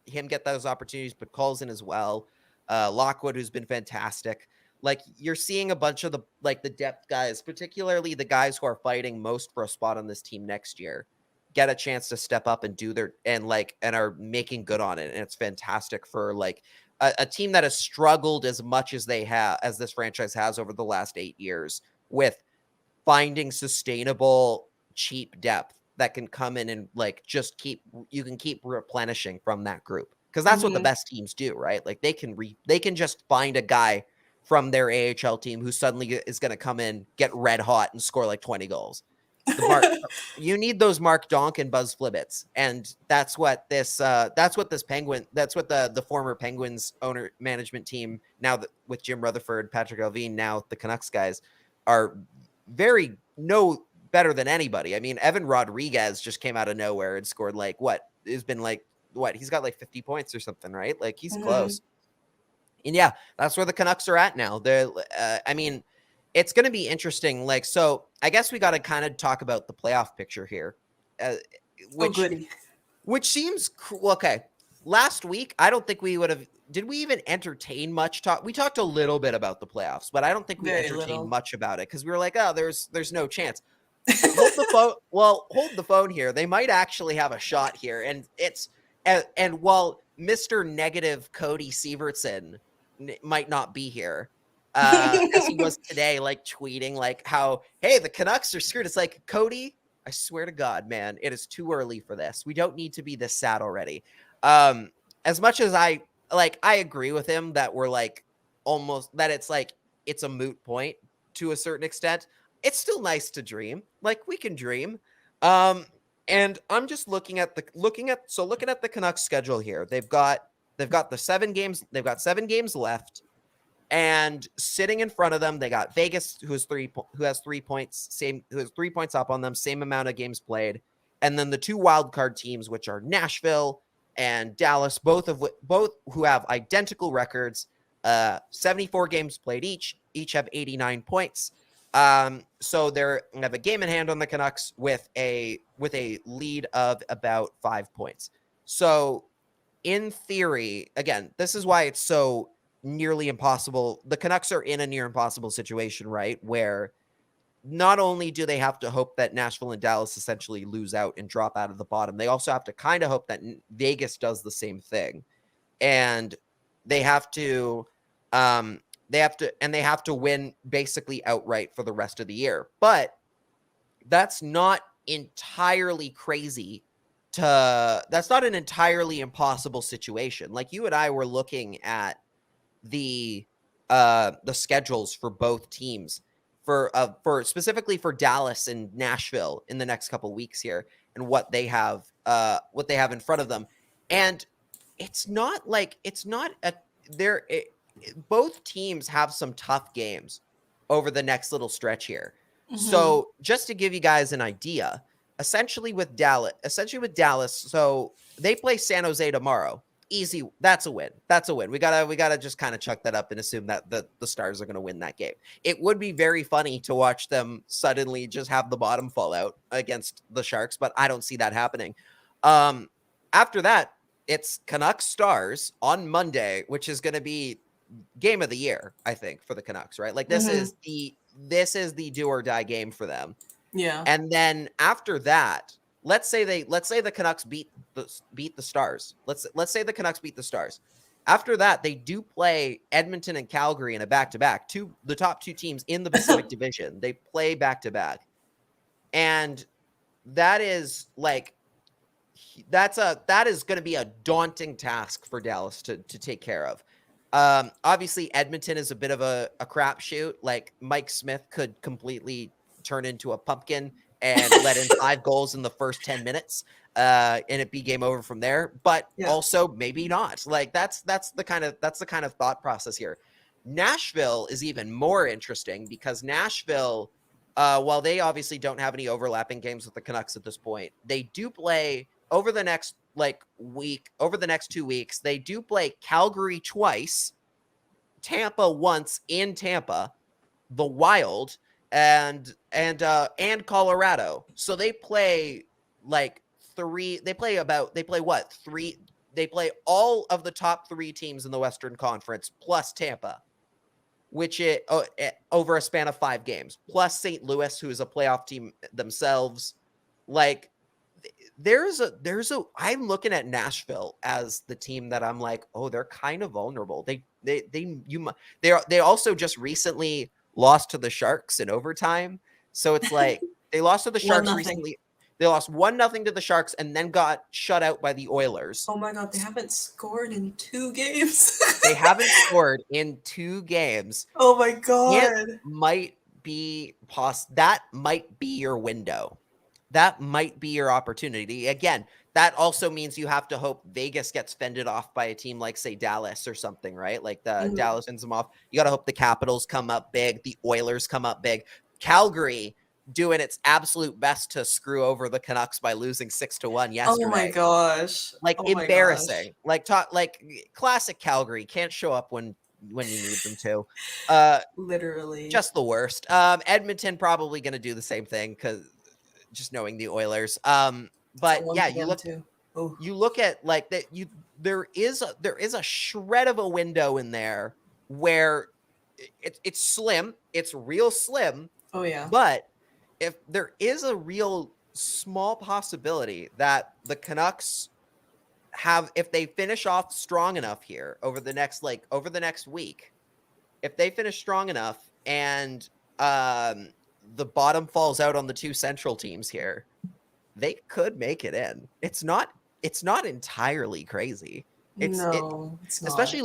[SPEAKER 2] him get those opportunities, but Podkolzin as well. Lockwood, who's been fantastic. Like, you're seeing a bunch of the depth guys, particularly the guys who are fighting most for a spot on this team next year, get a chance to step up and do and are making good on it. And it's fantastic for like a team that has struggled as much as as this franchise has over the last 8 years with finding sustainable, cheap depth that can come in and like keep replenishing from that group, because that's what the best teams do, right? Like, they can just find a guy from their AHL team who suddenly is going to come in, get red hot, and score like 20 goals. You need those Mark Donk and Buzz Flibbits, and that's what the former Penguins owner management team, now that with Jim Rutherford, Patrick Allvin, now the Canucks guys, are better than anybody. I mean, Evan Rodriguez just came out of nowhere and scored he's got like 50 points or something, right? Like, he's close. And yeah, that's where the Canucks are at now. I mean, it's going to be interesting. Like, so I guess we got to kind of talk about the playoff picture here, which seems okay. Last week, I don't think we would have. Did we even entertain much talk? We talked a little bit about the playoffs, but I don't think we entertained much about it because we were like, oh, there's no chance. Hold the phone. Well, hold the phone here. They might actually have a shot here, and while Mr. Negative Cody Sievertson might not be here, as he was today, like tweeting like how, hey, the Canucks are screwed. It's like, Cody, I swear to God, man, it is too early for this. We don't need to be this sad already. As much as I agree with him that we're like almost that it's a moot point to a certain extent. It's still nice to dream. Like, we can dream. And I'm just looking at the Canucks schedule here. They've got the 7 games. They've got 7 games left, and sitting in front of them, they got Vegas, who has 3 points, who has 3 points up on them, same amount of games played, and then the 2 wild card teams, which are Nashville and Dallas, both who have identical records, 74 games played each have 89 points. So they have a game in hand on the Canucks with a lead of about 5 points. So in theory, again, this is why it's so nearly impossible. The Canucks are in a near impossible situation, right? Where not only do they have to hope that Nashville and Dallas essentially lose out and drop out of the bottom, they also have to kind of hope that Vegas does the same thing. And they have to win basically outright for the rest of the year. But that's not entirely crazy that's not an entirely impossible situation. Like, you and I were looking at the schedules for both teams for specifically for Dallas and Nashville in the next couple weeks here, and what they have in front of them. And both teams have some tough games over the next little stretch here. Mm-hmm. So just to give you guys an idea, essentially with Dallas, so they play San Jose tomorrow. Easy. That's a win. We gotta just kind of chuck that up and assume that the Stars are going to win that game. It would be very funny to watch them suddenly just have the bottom fall out against the Sharks, but I don't see that happening. After that, it's Canucks Stars on Monday, which is going to be game of the year, I think, for the Canucks, right? Like, this is the do or die game for them.
[SPEAKER 3] Yeah.
[SPEAKER 2] And then after that, let's say the Canucks beat the Stars. Let's say the Canucks beat the Stars. After that, they do play Edmonton and Calgary in a back-to-back. The top two teams in the Pacific Division. They play back-to-back. And that is like that is going to be a daunting task for Dallas to take care of. Obviously, Edmonton is a bit of a crapshoot. Like, Mike Smith could completely turn into a pumpkin and let in 5 goals in the first 10 minutes, and it be game over from there. But also maybe not. Like, that's the kind of thought process here. Nashville is even more interesting because Nashville, while they obviously don't have any overlapping games with the Canucks at this point, they do play over the next over the next 2 weeks. They do play Calgary twice, Tampa once in Tampa, the Wild, and Colorado. So they play all of the top 3 teams in the Western Conference plus Tampa, which over a span of 5 games, plus St. Louis, who is a playoff team themselves. Like, I'm looking at Nashville as the team that I'm like, oh, they're kind of vulnerable. They also just recently lost to the Sharks in overtime. So it's like they lost to the Sharks recently. They lost 1-0 to the Sharks and then got shut out by the Oilers.
[SPEAKER 3] Oh my God, they haven't scored in 2 games.
[SPEAKER 2] They haven't scored in 2 games.
[SPEAKER 3] Oh my God.
[SPEAKER 2] That might be your window. That might be your opportunity. Again, that also means you have to hope Vegas gets fended off by a team like, say, Dallas or something, right? Like Dallas fends them off. You got to hope the Capitals come up big. The Oilers come up big. Calgary doing its absolute best to screw over the Canucks by losing 6-1 yesterday.
[SPEAKER 3] Oh my gosh.
[SPEAKER 2] Embarrassing. Like classic Calgary. Can't show up when you need them to.
[SPEAKER 3] Literally.
[SPEAKER 2] Just the worst. Edmonton probably going to do the same thing because just knowing the Oilers. But yeah, you look at like that. There is a shred of a window in there where it's slim. It's real slim.
[SPEAKER 3] Oh yeah.
[SPEAKER 2] But if there is a real small possibility that the Canucks if they finish off strong enough here over the next week, if they finish strong enough and the bottom falls out on the 2 central teams here, they could make it in. It's not entirely crazy. It's not. Especially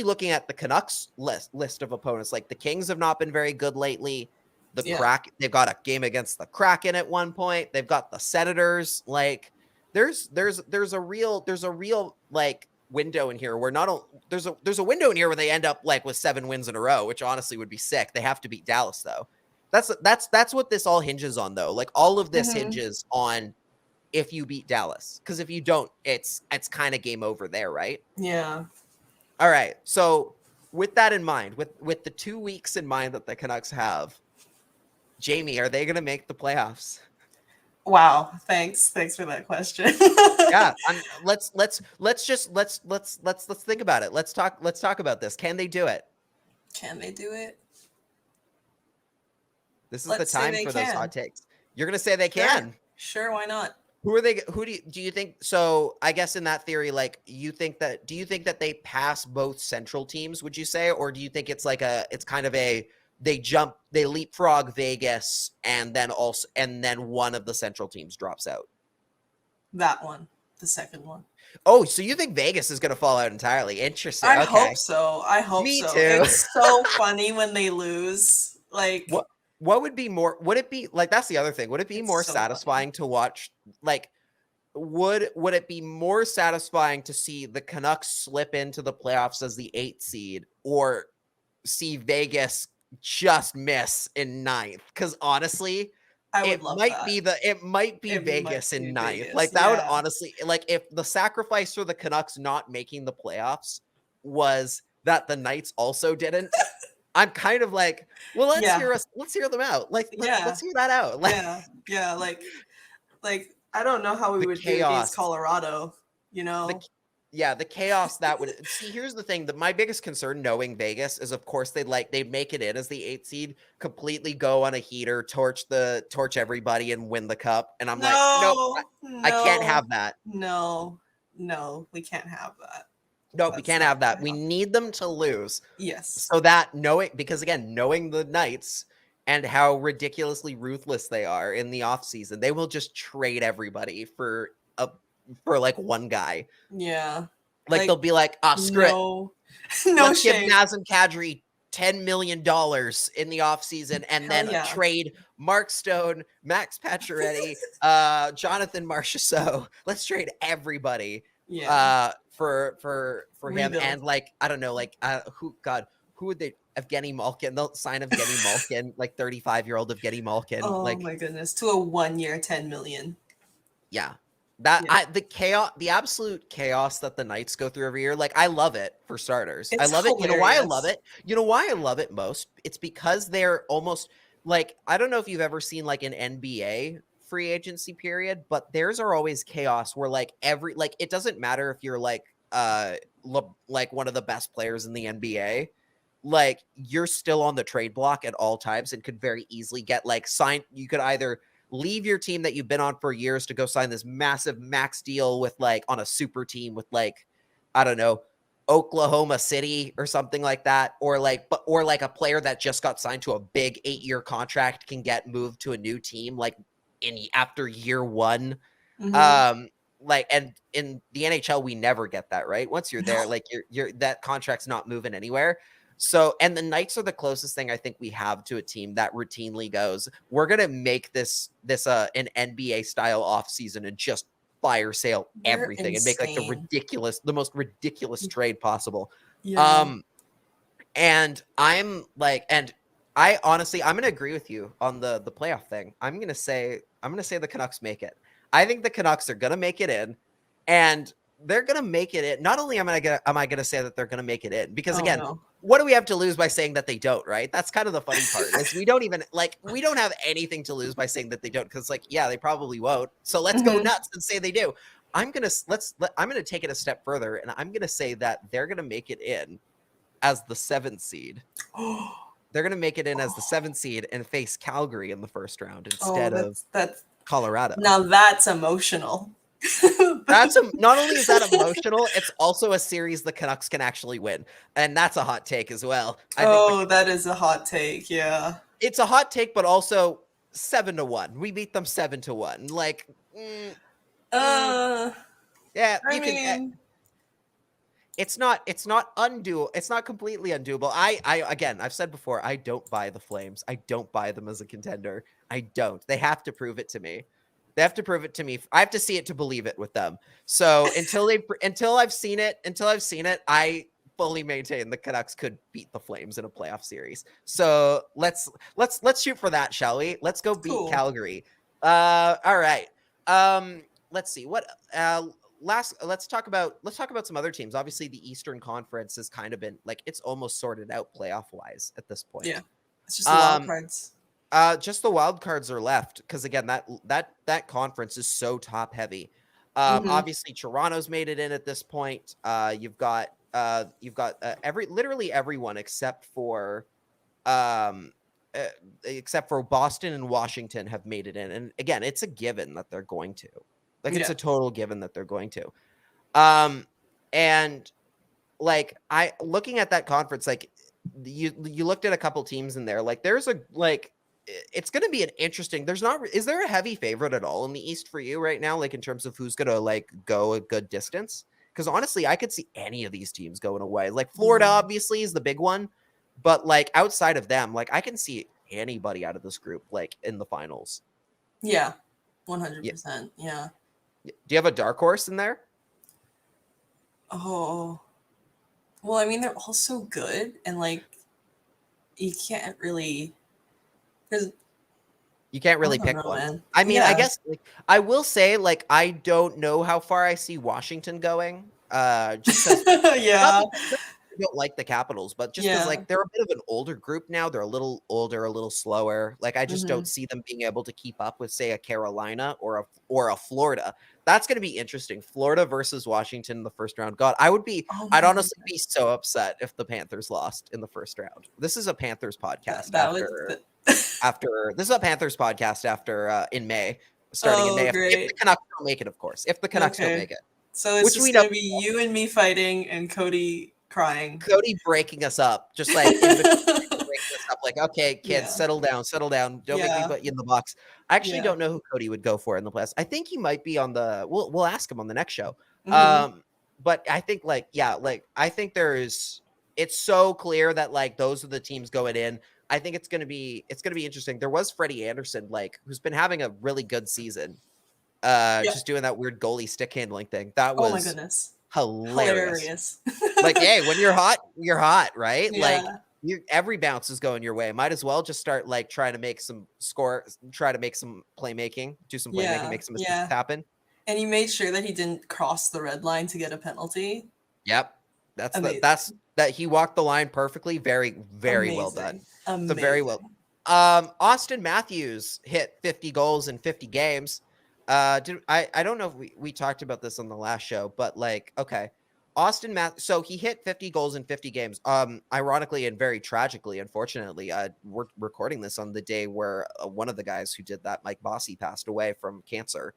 [SPEAKER 2] looking at the Canucks list of opponents. Like, the Kings have not been very good lately. They've got a game against the Kraken at one point. They've got the Senators. Like, there's a real like window in here where there's a window in here where they end up like with 7 wins in a row, which honestly would be sick. They have to beat Dallas though. That's what this all hinges on though. Like, all of this hinges on if you beat Dallas, because if you don't, it's kind of game over there, right?
[SPEAKER 3] Yeah.
[SPEAKER 2] All right. So with that in mind, with the 2 weeks in mind that the Canucks have, Jamie, are they going to make the playoffs?
[SPEAKER 3] Wow. Thanks for that question.
[SPEAKER 2] Yeah. Let's think about it. Let's talk about this. Can they do it?
[SPEAKER 3] Can they do it?
[SPEAKER 2] This is the
[SPEAKER 3] Let's say
[SPEAKER 2] time
[SPEAKER 3] they
[SPEAKER 2] for those
[SPEAKER 3] can.
[SPEAKER 2] hot takes. You're gonna say they can.
[SPEAKER 3] Sure, why not?
[SPEAKER 2] Who are they? Who do you think? So I guess in that theory, like do you think that they pass both central teams? Would you say, or do you think it's kind of a they leapfrog Vegas and then one of the central teams drops out?
[SPEAKER 3] That one, the second one.
[SPEAKER 2] Oh, so you think Vegas is gonna fall out entirely? Interesting.
[SPEAKER 3] I
[SPEAKER 2] Okay,
[SPEAKER 3] hope so. I hope
[SPEAKER 2] me
[SPEAKER 3] so.
[SPEAKER 2] too.
[SPEAKER 3] It's so funny when they lose. Like
[SPEAKER 2] What would be more? Would it be like that's the other thing? Would it be
[SPEAKER 3] It's
[SPEAKER 2] more
[SPEAKER 3] so
[SPEAKER 2] satisfying to watch? Like, would it be more satisfying to see the Canucks slip into the playoffs as the 8th seed, or see Vegas just miss in 9th? Because honestly,
[SPEAKER 3] I would love that.
[SPEAKER 2] it might be
[SPEAKER 3] It
[SPEAKER 2] Vegas
[SPEAKER 3] might
[SPEAKER 2] in
[SPEAKER 3] be
[SPEAKER 2] 9th.
[SPEAKER 3] Vegas,
[SPEAKER 2] Like that would
[SPEAKER 3] yeah.
[SPEAKER 2] honestly, like if the sacrifice for the Canucks not making the playoffs was that the Knights also didn't. I'm kind of like, well, let's hear them out. Like, let's hear that out. Like,
[SPEAKER 3] yeah. Like I don't know how we
[SPEAKER 2] the
[SPEAKER 3] would do
[SPEAKER 2] chaos.
[SPEAKER 3] against Colorado. You know,
[SPEAKER 2] the chaos that would see. Here's the thing: that my biggest concern, knowing Vegas, is of course they'd make it in as the 8th seed, completely go on a heater, torch everybody, and win the cup. And I'm like, no, I can't have that.
[SPEAKER 3] No, we can't have that.
[SPEAKER 2] No, we can't have that. We need them to lose.
[SPEAKER 3] Yes.
[SPEAKER 2] So that knowing the Knights and how ridiculously ruthless they are in the offseason, they will just trade everybody for like one guy.
[SPEAKER 3] Yeah.
[SPEAKER 2] Like they'll be like, screw it. Let's give Nazem Kadri $10 million in the offseason and then trade Mark Stone, Max Pacioretty, Jonathan Marchessault. Let's trade everybody.
[SPEAKER 3] Yeah.
[SPEAKER 2] For him. And like I don't know, like who would they? Evgeny Malkin. They'll sign Evgeny Malkin, like 35-year-old Evgeny Malkin.
[SPEAKER 3] Oh
[SPEAKER 2] like,
[SPEAKER 3] my goodness, to a 1 year, $10 million.
[SPEAKER 2] Yeah, the chaos, the absolute chaos that the Knights go through every year. Like I love it for starters. I love it. You know why I love it? You know why I love it most? It's because they're almost like, I don't know if you've ever seen like an NBA free agency period, but theirs are always chaos where like it doesn't matter if you're like one of the best players in the NBA, like you're still on the trade block at all times and could very easily get like signed. You could either leave your team that you've been on for years to go sign this massive max deal with like on a super team with like, I don't know, Oklahoma City or something like that, or like a player that just got signed to a big 8-year contract can get moved to a new team like after year 1.
[SPEAKER 3] Mm-hmm.
[SPEAKER 2] Like, and in the NHL we never get that, right? Once you're there, like you're that contract's not moving anywhere. So, and the Knights are the closest thing I think we have to a team that routinely goes, we're going to make this an NBA style offseason and just fire sale everything and make like the most ridiculous trade possible.
[SPEAKER 3] Yeah.
[SPEAKER 2] And I'm like, and I honestly, I'm going to agree with you on the playoff thing. I'm going to say the Canucks make it. I think the Canucks are going to make it in, and they're going to make it in. Not only am I going to say that they're going to make it in, because again, what do we have to lose by saying that they don't, right? That's kind of the funny part is we don't have anything to lose by saying that they don't. Cause like, yeah, they probably won't. So let's go nuts and say they do. I'm going to take it a step further, and I'm going to say that they're going to make it in as the 7th seed. They're going to make it in as the 7th seed and face Calgary in the first round instead of Colorado.
[SPEAKER 3] Now that's emotional.
[SPEAKER 2] Not only is that emotional, it's also a series the Canucks can actually win. And that's a hot take as well.
[SPEAKER 3] That is a hot take. Yeah.
[SPEAKER 2] It's a hot take, but also 7-1. We beat them 7-1. Like, yeah,
[SPEAKER 3] I mean,
[SPEAKER 2] it's not undoable. It's not completely undoable. Again, I've said before, I don't buy the Flames. I don't buy them as a contender. I don't. They have to prove it to me. They have to prove it to me. I have to see it to believe it with them. So until I've seen it, I fully maintain the Canucks could beat the Flames in a playoff series. So let's shoot for that, shall we? Let's go beat Calgary. All right. Let's see what let's talk about some other teams. Obviously, the Eastern Conference has kind of been like it's almost sorted out playoff wise at this point.
[SPEAKER 3] Yeah, it's just the wild cards.
[SPEAKER 2] Just the wild cards are left because again, that conference is so top heavy. Obviously, Toronto's made it in at this point. You've got literally everyone except for except for Boston and Washington, have made it in. And again, it's a given that they're going to. Like, it's a total given that they're going to. And like, looking at that conference, like you looked at a couple teams in there, like there's a, like, it's going to be an interesting, is there a heavy favorite at all in the East for you right now? Like, in terms of who's going to like go a good distance? Because honestly, I could see any of these teams going away. Like, Florida obviously is the big one, but like outside of them, like I can see anybody out of this group, like in the finals.
[SPEAKER 3] Yeah. 100%. Yeah.
[SPEAKER 2] Do you have a dark horse in there?
[SPEAKER 3] Oh, well, I mean, they're all so good, and like, you can't really.
[SPEAKER 2] You can't really pick one.
[SPEAKER 3] Man.
[SPEAKER 2] I mean, I guess like, I will say, like, I don't know how far I see Washington going. Just
[SPEAKER 3] yeah.
[SPEAKER 2] I don't like the Capitals, but just because like they're a bit of an older group now, they're a little older, a little slower. Like, I just don't see them being able to keep up with, say, a Carolina or a Florida. That's going to be interesting. Florida versus Washington in the first round. God, I'd honestly be so upset if the Panthers lost in the first round. This is a Panthers podcast this is a Panthers podcast after in May, starting in May. If the Canucks don't make it, of course. If the Canucks don't make it.
[SPEAKER 3] So it's just going to be you and me fighting and Cody crying.
[SPEAKER 2] Cody breaking us up, just like breaking us up, like, okay, kids, settle down. Don't make me put you in the box. I actually don't know who Cody would go for in the playoffs. I think he might be on the. We'll ask him on the next show. But I think I think it's so clear that like those are the teams going in. I think it's gonna be interesting. There was Freddie Anderson, like, who's been having a really good season. Just doing that weird goalie stick handling thing. That was, oh my goodness, hilarious. Like, hey, when you're hot, right? Yeah. Like, every bounce is going your way. Might as well just start like trying to make some try to make some playmaking, do some playmaking, make some assists happen.
[SPEAKER 3] And he made sure that he didn't cross the red line to get a penalty.
[SPEAKER 2] Yep. That he walked the line perfectly. Very, very well done. So very well. Auston Matthews hit 50 goals in 50 games. I don't know if we talked about this on the last show, but like, okay. Auston Matthews, so he hit 50 goals in 50 games. Ironically and very tragically, unfortunately, we're recording this on the day where one of the guys who did that, Mike Bossy, passed away from cancer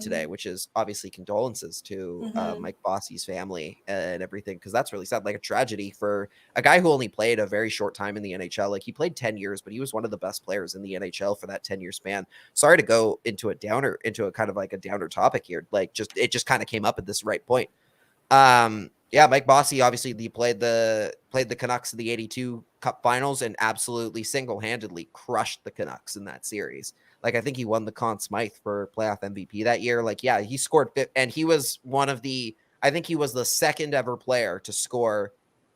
[SPEAKER 2] today, which is obviously condolences to Mike Bossy's family and everything, because that's really sad. Like, a tragedy for a guy who only played a very short time in the NHL. Like, he played 10 years, but he was one of the best players in the NHL for that 10-year span. Sorry to go into a kind of like a downer topic here. Like, it just kind of came up at this right point. Mike Bossy, obviously, he played the Canucks in the 82 Cup Finals and absolutely single-handedly crushed the Canucks in that series. Like, I think he won the Conn Smythe for playoff MVP that year. Like, yeah, he scored, and he was I think he was the second ever player to score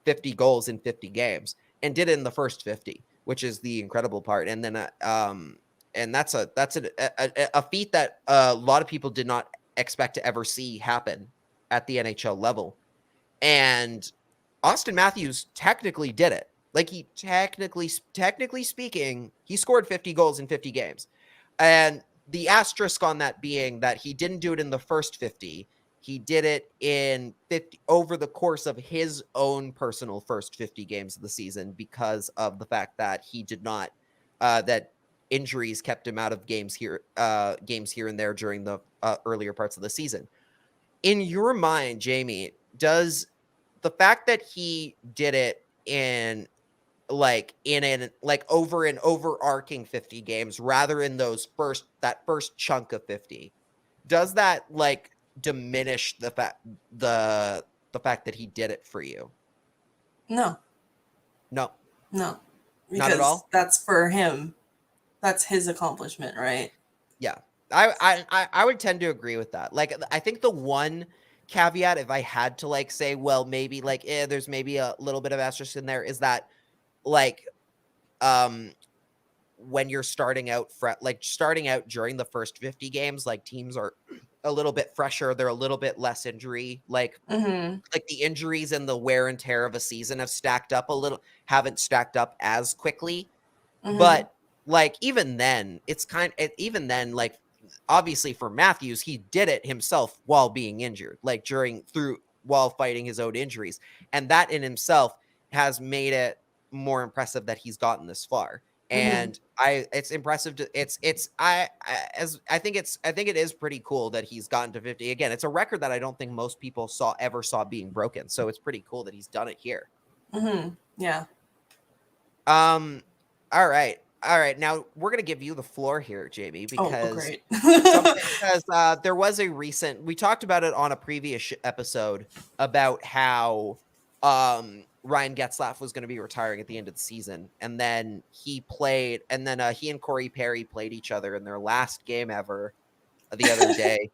[SPEAKER 2] 50 goals in 50 games, and did it in the first 50, which is the incredible part. And then, and that's a feat that a lot of people did not expect to ever see happen at the NHL level. And Auston Matthews technically did it. Like, he technically speaking, he scored 50 goals in 50 games. And the asterisk on that being that he didn't do it in the first 50. He did it in 50 over the course of his own personal first 50 games of the season, because of the fact that he did not, that injuries kept him out of games here and there during the earlier parts of the season. In your mind, Jamie, does the fact that he did it in over an overarching 50 games rather than that first chunk of 50, does that like diminish the fact that he did it for you?
[SPEAKER 3] No.
[SPEAKER 2] Because
[SPEAKER 3] not at all. That's for him. That's his accomplishment, right?
[SPEAKER 2] Yeah. I would tend to agree with that. Like, I think the one caveat, if I had to like say, well, maybe like there's maybe a little bit of asterisk in there, is that like when you're starting out during the first 50 games, like, teams are a little bit fresher, they're a little bit less injury, like the injuries and the wear and tear of a season haven't stacked up as quickly. But like, even then, like, obviously for Matthews, he did it himself while being injured, like while fighting his own injuries. And that in himself has made it more impressive that he's gotten this far. And it's impressive I think it is pretty cool that he's gotten to 50. Again, it's a record that I don't think most people ever saw being broken. So it's pretty cool that he's done it here.
[SPEAKER 3] Yeah.
[SPEAKER 2] All right. Now we're gonna give you the floor here, Jamie, because
[SPEAKER 3] great.
[SPEAKER 2] there was a recent. We talked about it on a previous episode about how Ryan Getzlaf was going to be retiring at the end of the season, and then he and Corey Perry played each other in their last game ever the other day.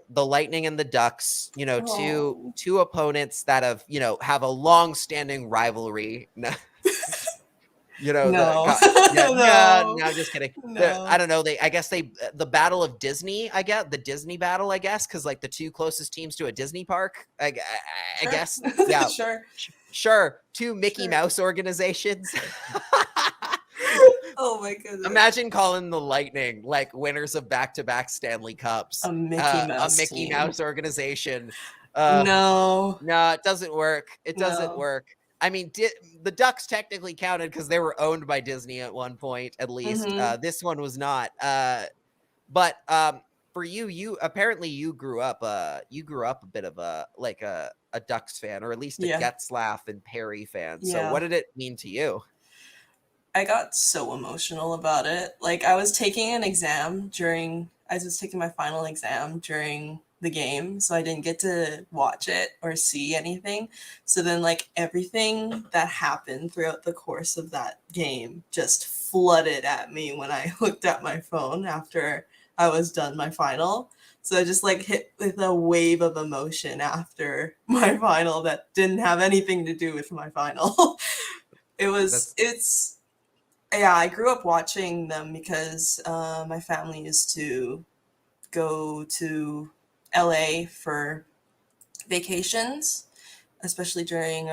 [SPEAKER 2] The Lightning and the Ducks, two opponents that have a long-standing rivalry.
[SPEAKER 3] No,
[SPEAKER 2] just kidding.
[SPEAKER 3] No.
[SPEAKER 2] I don't know. I guess the battle of Disney. The Disney battle. I guess because like the two closest teams to a Disney park. I guess. Yeah. Sure. Two Mickey Mouse organizations.
[SPEAKER 3] Oh my goodness!
[SPEAKER 2] Imagine calling the Lightning like winners of back-to-back Stanley Cups.
[SPEAKER 3] A Mickey
[SPEAKER 2] Mouse organization.
[SPEAKER 3] No,
[SPEAKER 2] it doesn't work. It doesn't work. I mean, the Ducks technically counted because they were owned by Disney at one point, at least. This one was not. But for you apparently you grew up a bit of a Ducks fan, or at least a Getzlaf and Perry fan. So what did it mean to you?
[SPEAKER 3] I got so emotional about it. Like I was taking my final exam during the game, so I didn't get to watch it or see anything. So then like everything that happened throughout the course of that game just flooded at me when I looked at my phone after I was done my final. So I just like hit with a wave of emotion after my final that didn't have anything to do with my final. I grew up watching them because my family used to go to LA for vacations, especially during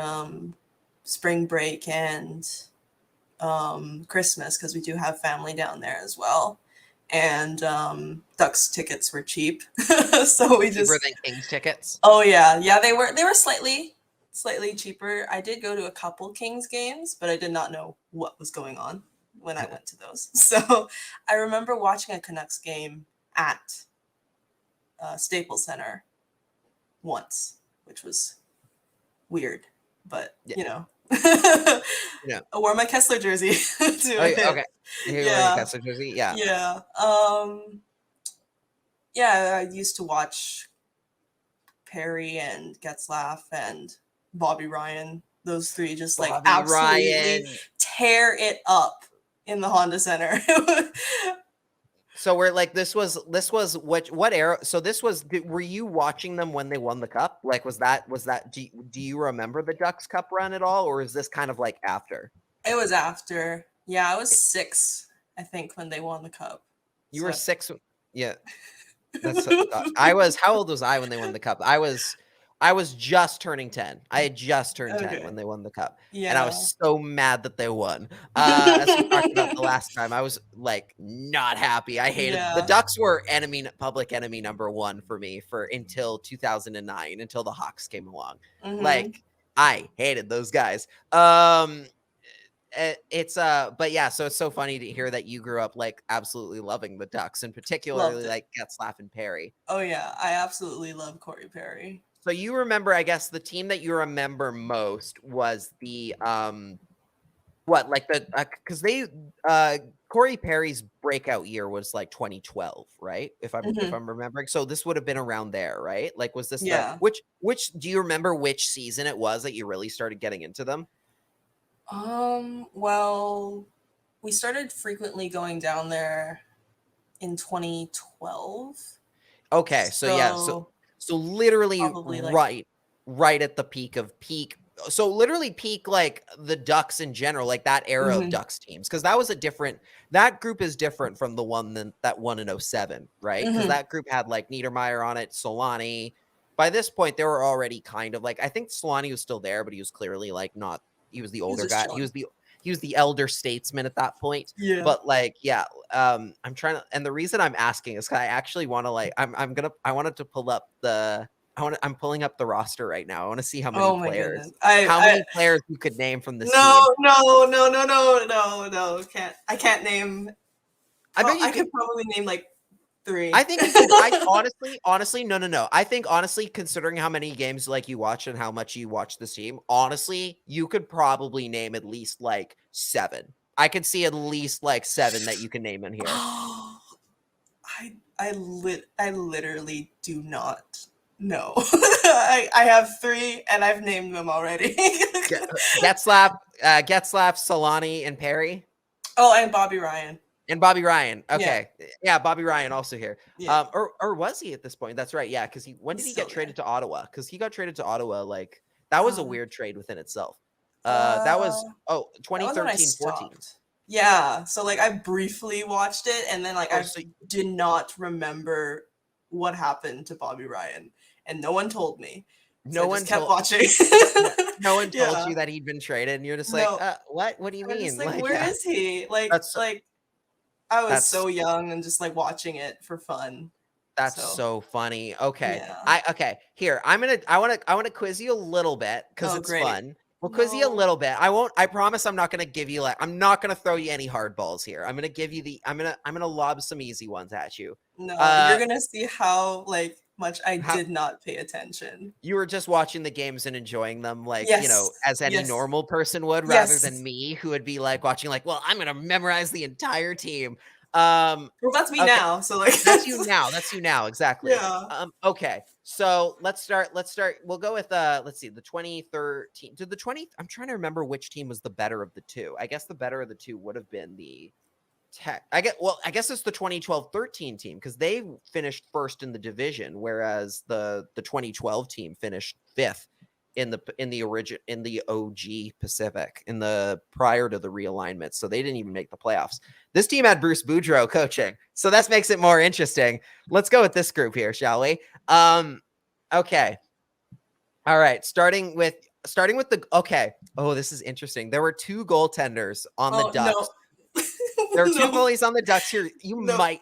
[SPEAKER 3] spring break and Christmas, because we do have family down there as well. And Ducks tickets were cheap, so we just
[SPEAKER 2] cheaper than Kings tickets.
[SPEAKER 3] Oh yeah, they were slightly cheaper. I did go to a couple Kings games, but I did not know what was going on when I went to those. So I remember watching a Canucks game at Staples Center once, which was weird, but I wore my Kessler jersey to it.
[SPEAKER 2] Okay. You wore Kessler jersey? Yeah.
[SPEAKER 3] Yeah. I used to watch Perry and Getzlaf and Bobby Ryan. Those three just like absolutely tear it up in the Honda Center.
[SPEAKER 2] So we're like, this was what era? So were you watching them when they won the cup? Like, was that, do you remember the Ducks Cup run at all? Or is this kind of like after?
[SPEAKER 3] It was after. Yeah, I was 6, I think, when they won the cup.
[SPEAKER 2] You were 6. Yeah. How old was I when they won the cup? I was just turning 10. I had just turned 10 when they won the cup. Yeah. And I was so mad that they won. As we talked about the last time, I was like not happy. I hated the Ducks were public enemy number 1 for me until 2009, until the Hawks came along. Like I hated those guys. But yeah, so it's so funny to hear that you grew up like absolutely loving the Ducks, and particularly like Getzlaf and Perry.
[SPEAKER 3] Oh yeah, I absolutely love Corey Perry.
[SPEAKER 2] So you remember, I guess the team that you remember most was the because Corey Perry's breakout year was like 2012, right? If I'm remembering. So this would have been around there, right? Like, was this which do you remember which season it was that you really started getting into them?
[SPEAKER 3] Well, we started frequently going down there in 2012.
[SPEAKER 2] Okay, so literally right at the peak. So literally peak like the Ducks in general, like that era of Ducks teams, because that group is different from the one that won in 2007, right? Because that group had like Niedermeyer on it, Solani. By this point, they were already kind of like, I think Solani was still there, but he was clearly like not. He was the older guy. He was the elder statesman at that point. Yeah. But like, I'm trying to, and the reason I'm asking is because I actually want to like, I wanted to pull up the I'm pulling up the roster right now. I want to see how
[SPEAKER 3] Oh
[SPEAKER 2] many
[SPEAKER 3] my goodness.
[SPEAKER 2] players you could name from this team.
[SPEAKER 3] No. I can't name.
[SPEAKER 2] I bet you
[SPEAKER 3] I could probably name like 3.
[SPEAKER 2] I think you could. I honestly, no. I think honestly, considering how many games like you watch and how much you watch this team, honestly, you could probably name at least like 7. I could see at least like 7 that you can name in here.
[SPEAKER 3] I literally do not know. I have 3 and I've named them already.
[SPEAKER 2] Getzlaf, Solani, and Perry.
[SPEAKER 3] Oh, and Bobby Ryan.
[SPEAKER 2] And Bobby Ryan. Okay. Yeah, Bobby Ryan also here.
[SPEAKER 3] Yeah.
[SPEAKER 2] Or was he at this point? That's right. Yeah, because when did he get traded to Ottawa? Because he got traded to Ottawa, like that was a weird trade within itself. That was 2013-14.
[SPEAKER 3] Yeah. So like I briefly watched it and then like I did not remember what happened to Bobby Ryan. And no one told me. So no one kept watching.
[SPEAKER 2] No one told you that he'd been traded, and you're just like, what? What do you mean?
[SPEAKER 3] Just like, where is he? Like I was so young and just like watching it for fun.
[SPEAKER 2] That's so funny. Okay. Yeah. Here, I want to quiz you a little bit because it's fun. We'll quiz you a little bit. I promise I'm not gonna give you I'm not gonna throw you any hard balls here. I'm gonna give you I'm gonna lob some easy ones at you.
[SPEAKER 3] No, you're gonna see how like much I did not pay attention.
[SPEAKER 2] You were just watching the games and enjoying them as any normal person would, rather than me who would be like watching well, I'm gonna memorize the entire team.
[SPEAKER 3] Well, that's me now. So like
[SPEAKER 2] that's you now. Exactly.
[SPEAKER 3] Yeah.
[SPEAKER 2] Okay. So let's start. We'll go with let's see, the 2013 to the 20. I'm trying to remember which team was the better of the two. I guess the better of the two would have been the Tech. I guess it's the 2012-13 team because they finished first in the division, whereas the 2012 team finished 5th in the OG Pacific in the prior to the realignment. So they didn't even make the playoffs. This team had Bruce Boudreau coaching, so that makes it more interesting. Let's go with this group here, shall we? Okay. All right. Starting with the Oh, this is interesting. There were 2 goaltenders on the Ducks. No. There are 2 goalies on the Ducks here.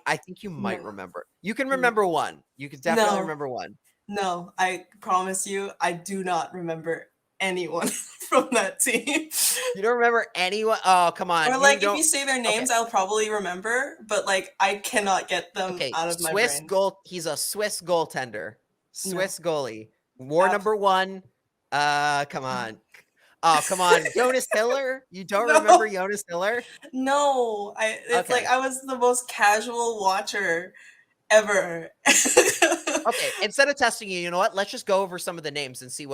[SPEAKER 2] I think you might remember. You can remember one. You can definitely remember one.
[SPEAKER 3] No, I promise you, I do not remember anyone from that team.
[SPEAKER 2] You don't remember anyone? Oh, come on.
[SPEAKER 3] Or if you say their names, I'll probably remember, but I cannot get them out of my brain.
[SPEAKER 2] He's a Swiss goaltender. Swiss goalie. War number 1. Come on. Oh, come on. Jonas Hiller? You don't remember Jonas Hiller?
[SPEAKER 3] No. It's I was the most casual watcher ever.
[SPEAKER 2] Okay, instead of testing you, you know what? Let's just go over some of the names and see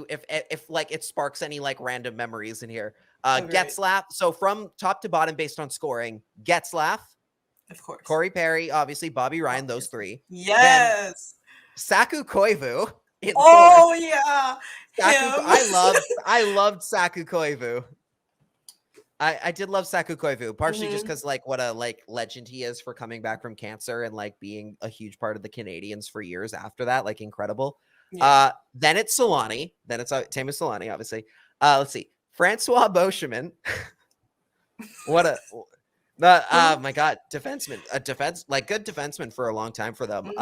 [SPEAKER 2] if it sparks any random memories in here. Getzlaf. So from top to bottom based on scoring, Getzlaf,
[SPEAKER 3] of course.
[SPEAKER 2] Carey Price, obviously Bobby Ryan, those 3.
[SPEAKER 3] Yes.
[SPEAKER 2] Then Saku Koivu.
[SPEAKER 3] Oh yeah.
[SPEAKER 2] I loved Saku Koivu. I did love Saku Koivu, partially just because what a legend he is for coming back from cancer and being a huge part of the Canadians for years after that, incredible. Yeah. Then it's Solani. Then it's Teemu Solani, obviously. Let's see, Francois Beauchemin. My God, defenseman, good defenseman for a long time for them.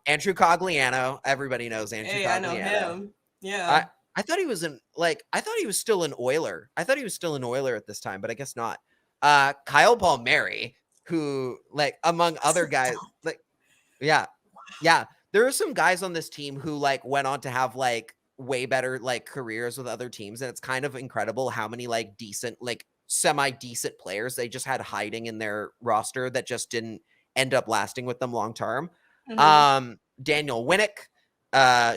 [SPEAKER 2] Andrew Cogliano, everybody knows Andrew Cogliano.
[SPEAKER 3] I know him. Yeah.
[SPEAKER 2] I thought he was still an Oiler. I thought he was still an Oiler at this time, but I guess not. Kyle Palmieri, who among other guys, yeah. There are some guys on this team who went on to have way better careers with other teams, and it's kind of incredible how many decent semi-decent players they just had hiding in their roster that just didn't end up lasting with them long term. Daniel Winnick.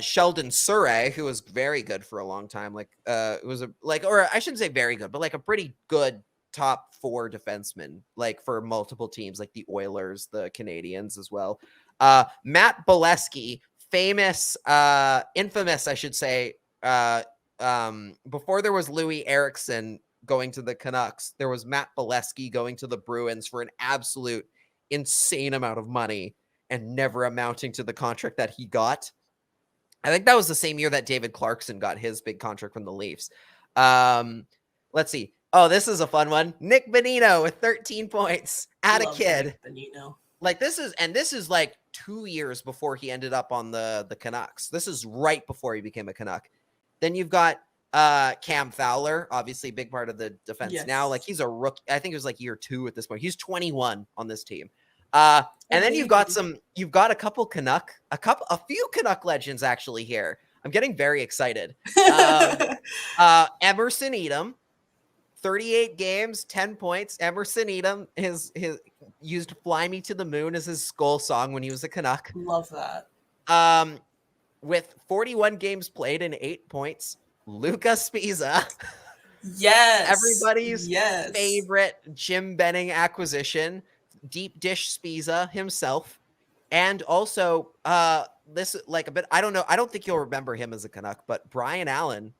[SPEAKER 2] Sheldon Surrey, who was very good for a long time. It was or I shouldn't say very good, but a pretty good top 4 defenseman, for multiple teams, the Oilers, the Canadians as well. Matt Bolesky, infamous, I should say. Before there was Louis Eriksson going to the Canucks, there was Matt Bolesky going to the Bruins for an absolute insane amount of money and never amounting to the contract that he got. I think that was the same year that David Clarkson got his big contract from the Leafs. Let's see. Oh, this is a fun one. Nick Bonino with 13 points. Kid.
[SPEAKER 3] Bonino.
[SPEAKER 2] Like this is like 2 years before he ended up on the Canucks. This is right before he became a Canuck. Then you've got Cam Fowler, obviously a big part of the defense now. Like he's a rookie. I think it was like year 2 at this point. He's 21 on this team. And then you've got a few Canuck legends actually here. I'm getting very excited. Emerson Edom, 38 games, 10 points. Emerson Edom his used "Fly Me to the Moon" as his goal song when he was a Canuck.
[SPEAKER 3] Love that.
[SPEAKER 2] With 41 games played and 8 points, Luca Spiza.
[SPEAKER 3] Yes.
[SPEAKER 2] Everybody's favorite Jim Benning acquisition, deep dish Spiza himself. And also, this like a bit, I don't know, I don't think you'll remember him as a Canuck, but Brian Allen,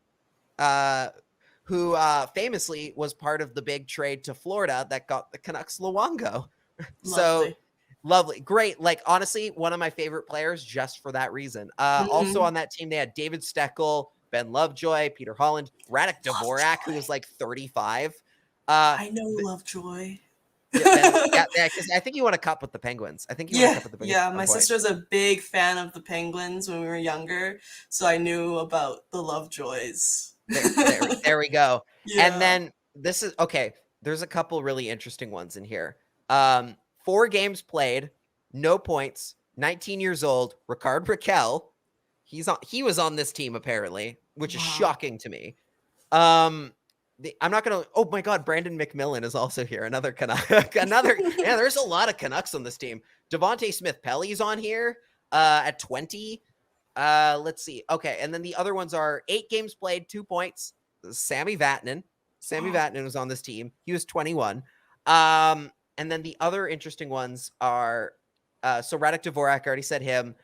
[SPEAKER 2] who famously was part of the big trade to Florida that got the Canucks Luongo. So lovely. Great. Like, honestly, one of my favorite players just for that reason. Also on that team, they had David Steckel, Ben Lovejoy, Peter Holland, Radek Dvorak, who was like 35.
[SPEAKER 3] I know Lovejoy.
[SPEAKER 2] Yeah, because I think he won a cup with the Penguins. I think he won a cup with the Penguins.
[SPEAKER 3] Yeah, my sister was a big fan of the Penguins when we were younger, so I knew about the Lovejoys.
[SPEAKER 2] There we go.
[SPEAKER 3] Yeah.
[SPEAKER 2] And then this is okay. There's a couple really interesting ones in here. 4 games played, no points, 19 years old, Ricard Raquel. He was on this team apparently, which is shocking to me. I'm not gonna. Oh my God, Brandon McMillan is also here. Another Canuck. Yeah, there's a lot of Canucks on this team. Devontae Smith-Pelly's on here at 20. Let's see. Okay, and then the other ones are 8 games played, 2 points. Sammy Vatanen. Sammy Vatanen was on this team. He was 21. And then the other interesting ones are so Radek Dvorak, I already said him.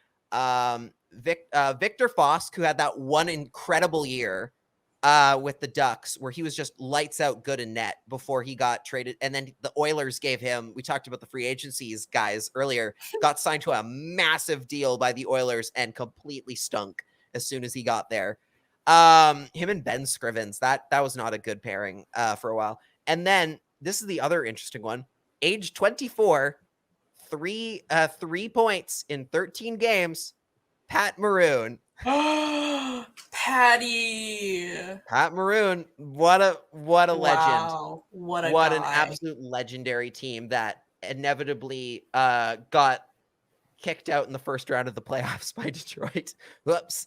[SPEAKER 2] Victor Fosk, who had that one incredible year with the Ducks where he was just lights out good in net before he got traded. And then the Oilers gave him, we talked about the free agencies guys earlier, got signed to a massive deal by the Oilers and completely stunk as soon as he got there. Him and Ben Scrivens, that was not a good pairing for a while. And then this is the other interesting one. Age 24, 3 points in 13 games. Pat Maroon.
[SPEAKER 3] Patty.
[SPEAKER 2] Pat Maroon. What a legend.
[SPEAKER 3] What
[SPEAKER 2] an absolute legendary team that inevitably got kicked out in the first round of the playoffs by Detroit. Whoops.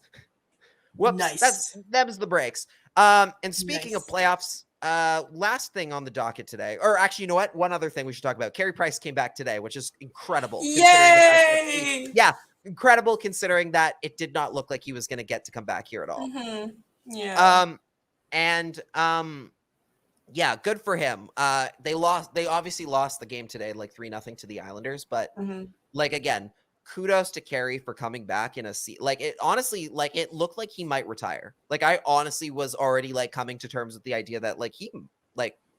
[SPEAKER 3] Nice.
[SPEAKER 2] That was the breaks. And speaking of playoffs, last thing on the docket today, or actually, you know what? One other thing we should talk about. Carey Price came back today, which is incredible.
[SPEAKER 3] Yay!
[SPEAKER 2] Yeah, incredible considering that it did not look like he was going to get to come back here at all.
[SPEAKER 3] Yeah.
[SPEAKER 2] Yeah, good for him. They obviously lost the game today, like 3-0 to the Islanders, but like again, kudos to Carey for coming back in a seat. Like it honestly, like it looked like he might retire. Like I honestly was already like coming to terms with the idea that like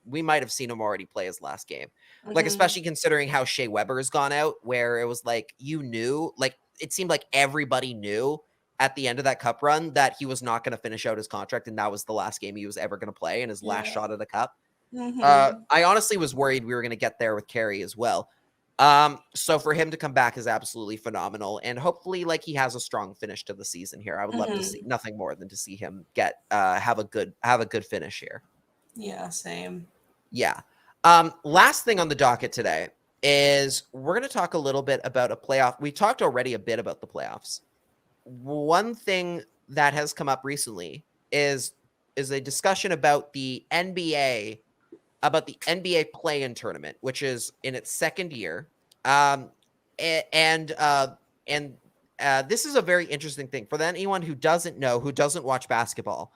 [SPEAKER 2] we might have seen him already play his last game. Like especially considering how Shea Weber has gone out, where it was like you knew, like it seemed like everybody knew at the end of that cup run that he was not going to finish out his contract and that was the last game he was ever going to play and his last shot at a cup. I honestly was worried we were going to get there with Carey as well. So for him to come back is absolutely phenomenal, and hopefully like he has a strong finish to the season here. I would love to see nothing more than to see him get have a good finish here.
[SPEAKER 3] Yeah, same.
[SPEAKER 2] Yeah. Last thing on the docket today is we're going to talk a little bit about a playoff. We talked already a bit about the playoffs. One thing that has come up recently is a discussion about the NBA play-in tournament, which is in its second year. This is a very interesting thing for anyone who doesn't know, who doesn't watch basketball.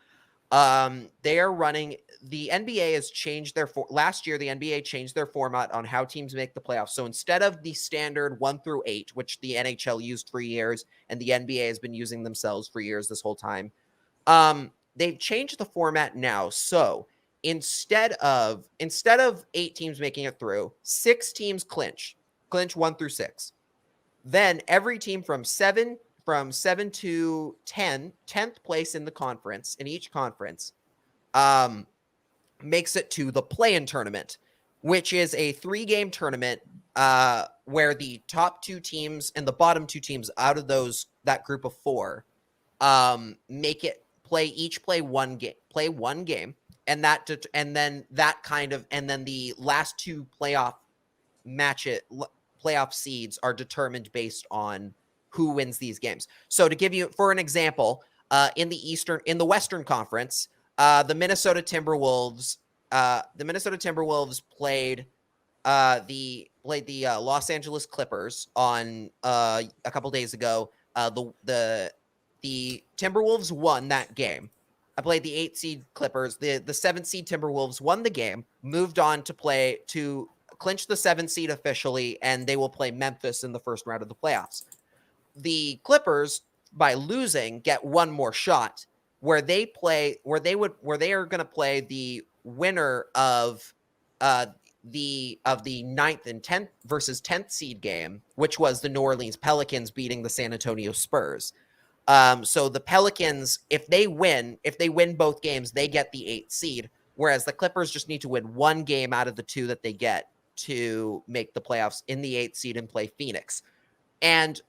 [SPEAKER 2] They are running, the NBA has changed last year, the NBA changed their format on how teams make the playoffs. So instead of the standard 1 through 8, which the NHL used for years and the NBA has been using themselves for years this whole time, they've changed the format now. So instead of 8 teams making it through, 6 teams clinch 1 through 6. Then every team from 7 to 10th place in the conference, in each conference, makes it to the play-in tournament, which is a 3-game tournament where the top 2 teams and the bottom 2 teams out of that group of 4 make it play one game, and then the last 2 playoff seeds are determined based on who wins these games. So to give you for an example, in the Western Conference, the Minnesota Timberwolves played the Los Angeles Clippers on a couple days ago. The Timberwolves won that game. I played the 8 seed Clippers. The 7 seed Timberwolves won the game, moved on to clinch the 7 seed officially, and they will play Memphis in the first round of the playoffs. The Clippers, by losing, get one more shot where they are going to play the winner of the 9th and 10th versus 10th seed game, which was the New Orleans Pelicans beating the San Antonio Spurs. So the Pelicans, if they win both games, they get the 8th seed, whereas the Clippers just need to win one game out of the 2 that they get to make the playoffs in the 8th seed and play Phoenix. And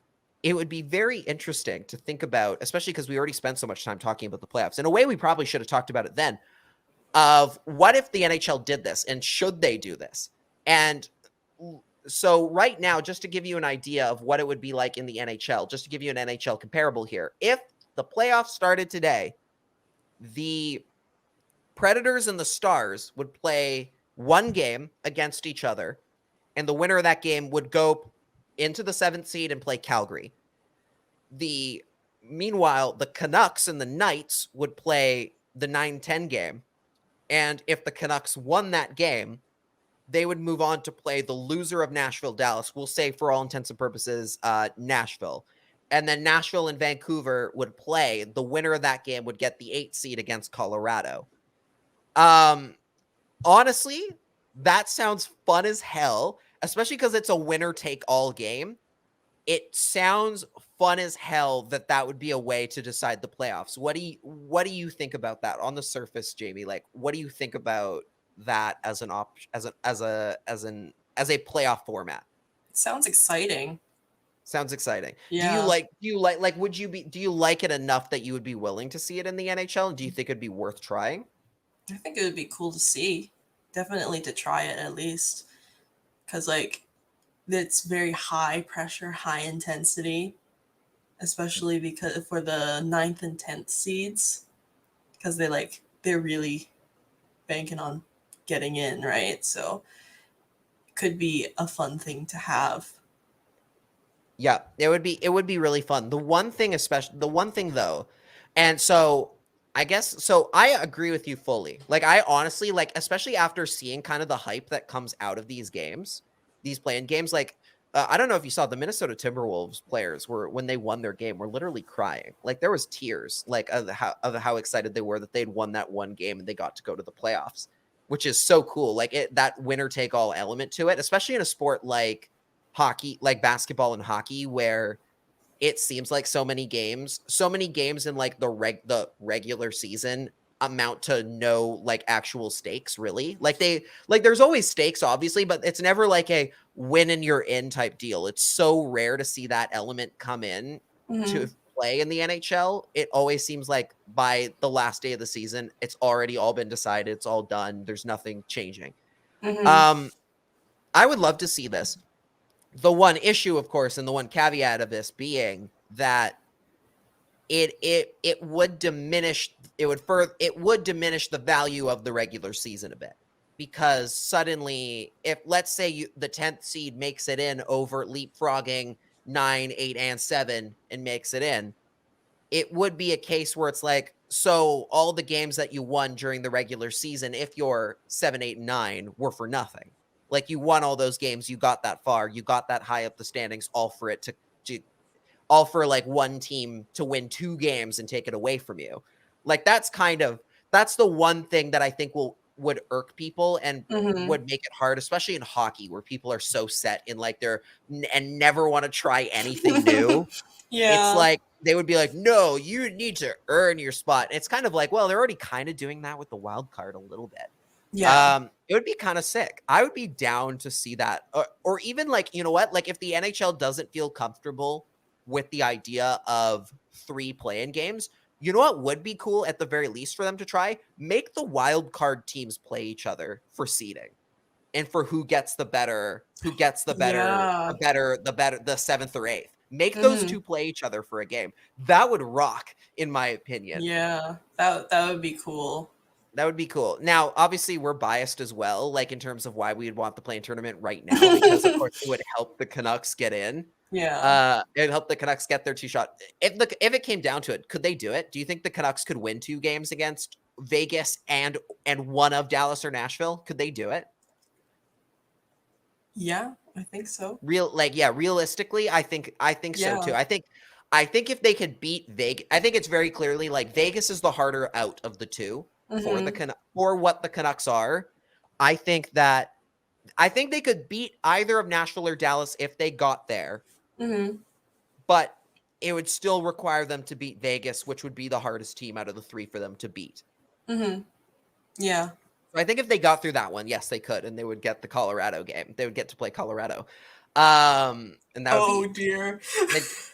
[SPEAKER 2] it would be very interesting to think about, especially because we already spent so much time talking about the playoffs. In a way, we probably should have talked about it then, of what if the NHL did this, and should they do this? And so right now, just to give you an idea of what it would be like in the NHL, just to give you an NHL comparable here, if the playoffs started today, the Predators and the Stars would play one game against each other, and the winner of that game would go into the 7th seed and play Calgary. Meanwhile, the Canucks and the Knights would play the 9-10 game, and if the Canucks won that game, they would move on to play the loser of Nashville-Dallas. We'll say, for all intents and purposes, Nashville. And then Nashville and Vancouver would play. The winner of that game would get the 8th seed against Colorado. Honestly, that sounds fun as hell, especially because it's a winner-take-all game. It sounds fun as hell that would be a way to decide the playoffs. What do you think about that on the surface, Jamie? Like, what do you think about that as an option, as a playoff format?
[SPEAKER 3] Sounds exciting.
[SPEAKER 2] Sounds exciting.
[SPEAKER 3] Yeah.
[SPEAKER 2] Do you like it enough that you would be willing to see it in the NHL? And do you think it'd be worth trying?
[SPEAKER 3] I think it would be cool to see. Definitely to try it at least. Because, like, it's very high pressure, high intensity. Especially because for the 9th and 10th seeds. Because they're really banking on getting in, right? So it could be a fun thing to have.
[SPEAKER 2] Yeah, it would be really fun. The one thing though, and so I guess, so I agree with you fully. Like, I honestly, like, especially after seeing kind of the hype that comes out of these games, these play-in games, like, I don't know if you saw the Minnesota Timberwolves players when they won their game, were literally crying. Like, there was tears, like, of how excited they were that they'd won that one game and they got to go to the playoffs, which is so cool. Like, that winner-take-all element to it, especially in a sport like hockey, like basketball and hockey, where it seems like so many games in like the regular season amount to no like actual stakes, really. Like, there's always stakes, obviously, but it's never like a win and you're in type deal. It's so rare to see that element come in to play in the NHL. It always seems like by the last day of the season, it's already all been decided. It's all done. There's nothing changing. I would love to see this. The one issue, of course, and the one caveat of this being that it would diminish the value of the regular season a bit, because suddenly, if let's say the 10th seed makes it in over leapfrogging 9, 8, and 7 and makes it in, it would be a case where it's like, so all the games that you won during the regular season, if you're 7, 8, and 9, were for nothing. Like, you won all those games, you got that far, you got that high up the standings, all for like one team to win 2 games and take it away from you. Like, that's the one thing that I think would irk people and would make it hard, especially in hockey, where people are so set in like and never want to try anything new.
[SPEAKER 3] Yeah.
[SPEAKER 2] It's like, they would be like, no, you need to earn your spot. And it's kind of like, well, they're already kind of doing that with the wild card a little bit.
[SPEAKER 3] Yeah.
[SPEAKER 2] It would be kind of sick. I would be down to see that. Or even like, you know what? Like if the NHL doesn't feel comfortable with the idea of 3 play-in games, you know what would be cool at the very least for them to try? Make the wild card teams play each other for seeding. And for who gets the better,
[SPEAKER 3] Yeah.
[SPEAKER 2] the 7th or 8th. Make those
[SPEAKER 3] Hmm.
[SPEAKER 2] 2 play each other for a game. That would rock, in my opinion.
[SPEAKER 3] Yeah. That would be cool.
[SPEAKER 2] That would be cool. Now, obviously, we're biased as well, like in terms of why we would want the play-in tournament right now, because of course it would help the Canucks get in.
[SPEAKER 3] Yeah.
[SPEAKER 2] It'd help the Canucks get their 2 shot. If it came down to it, could they do it? Do you think the Canucks could win 2 games against Vegas and one of Dallas or Nashville? Could they do it?
[SPEAKER 3] Yeah, I think so.
[SPEAKER 2] Realistically, I think so too.
[SPEAKER 3] Yeah.
[SPEAKER 2] I think if they could beat Vegas, I think it's very clearly like Vegas is the harder out of the 2 for
[SPEAKER 3] Hmm.
[SPEAKER 2] for what the Canucks are. I think they could beat either of Nashville or Dallas if they got there,
[SPEAKER 3] Hmm.
[SPEAKER 2] but it would still require them to beat Vegas, which would be the hardest team out of the 3 for them to beat.
[SPEAKER 3] Hmm. Yeah.
[SPEAKER 2] So I think if they got through that one, yes, they could, and they would get the Colorado game. They would get to play Colorado. And that would be
[SPEAKER 3] Dear.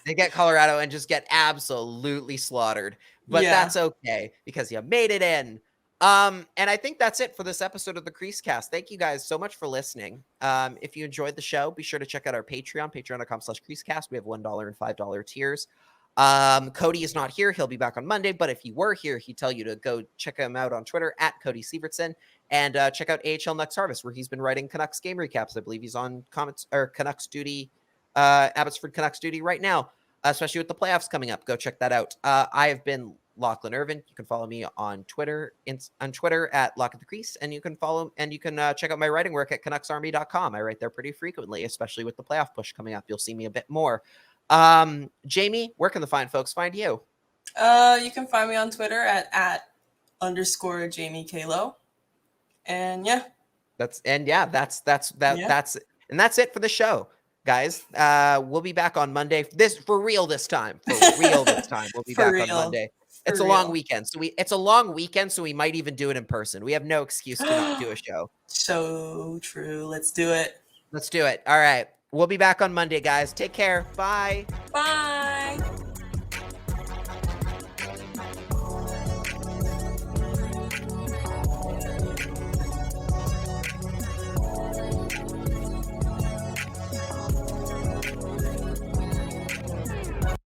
[SPEAKER 2] they get Colorado and just get absolutely slaughtered. But
[SPEAKER 3] Yeah.
[SPEAKER 2] that's okay because you made it in. And I think that's it for this episode of the CreaseCast. Thank you guys so much for listening. If you enjoyed the show, be sure to check out our Patreon, patreon.com/CreaseCast. We have $1 and $5 tiers. Cody is not here. He'll be back on Monday. But if he were here, he'd tell you to go check him out on Twitter at Cody Sievertson and check out AHL Next Harvest, where he's been writing Canucks game recaps. I believe he's on comments or Canucks duty, Abbotsford Canucks duty right now, especially with the playoffs coming up. Go check that out. I have been Lachlan Irvin. You can follow me on Twitter at Lock at the Crease, and you can check out my writing work at CanucksArmy.com. I write there pretty frequently, especially with the playoff push coming up. You'll see me a bit more. Jamie, where can the fine folks find you?
[SPEAKER 3] You can find me on Twitter at _Jamie Kalo. And yeah.
[SPEAKER 2] That's it for the show, guys. We'll be back on Monday. For real this time. We'll be back on Monday. It's a long weekend. It's a long weekend, so we might even do it in person. We have no excuse to not do a show.
[SPEAKER 3] So true. Let's do it.
[SPEAKER 2] All right. We'll be back on Monday, guys. Take care. Bye.
[SPEAKER 3] Bye.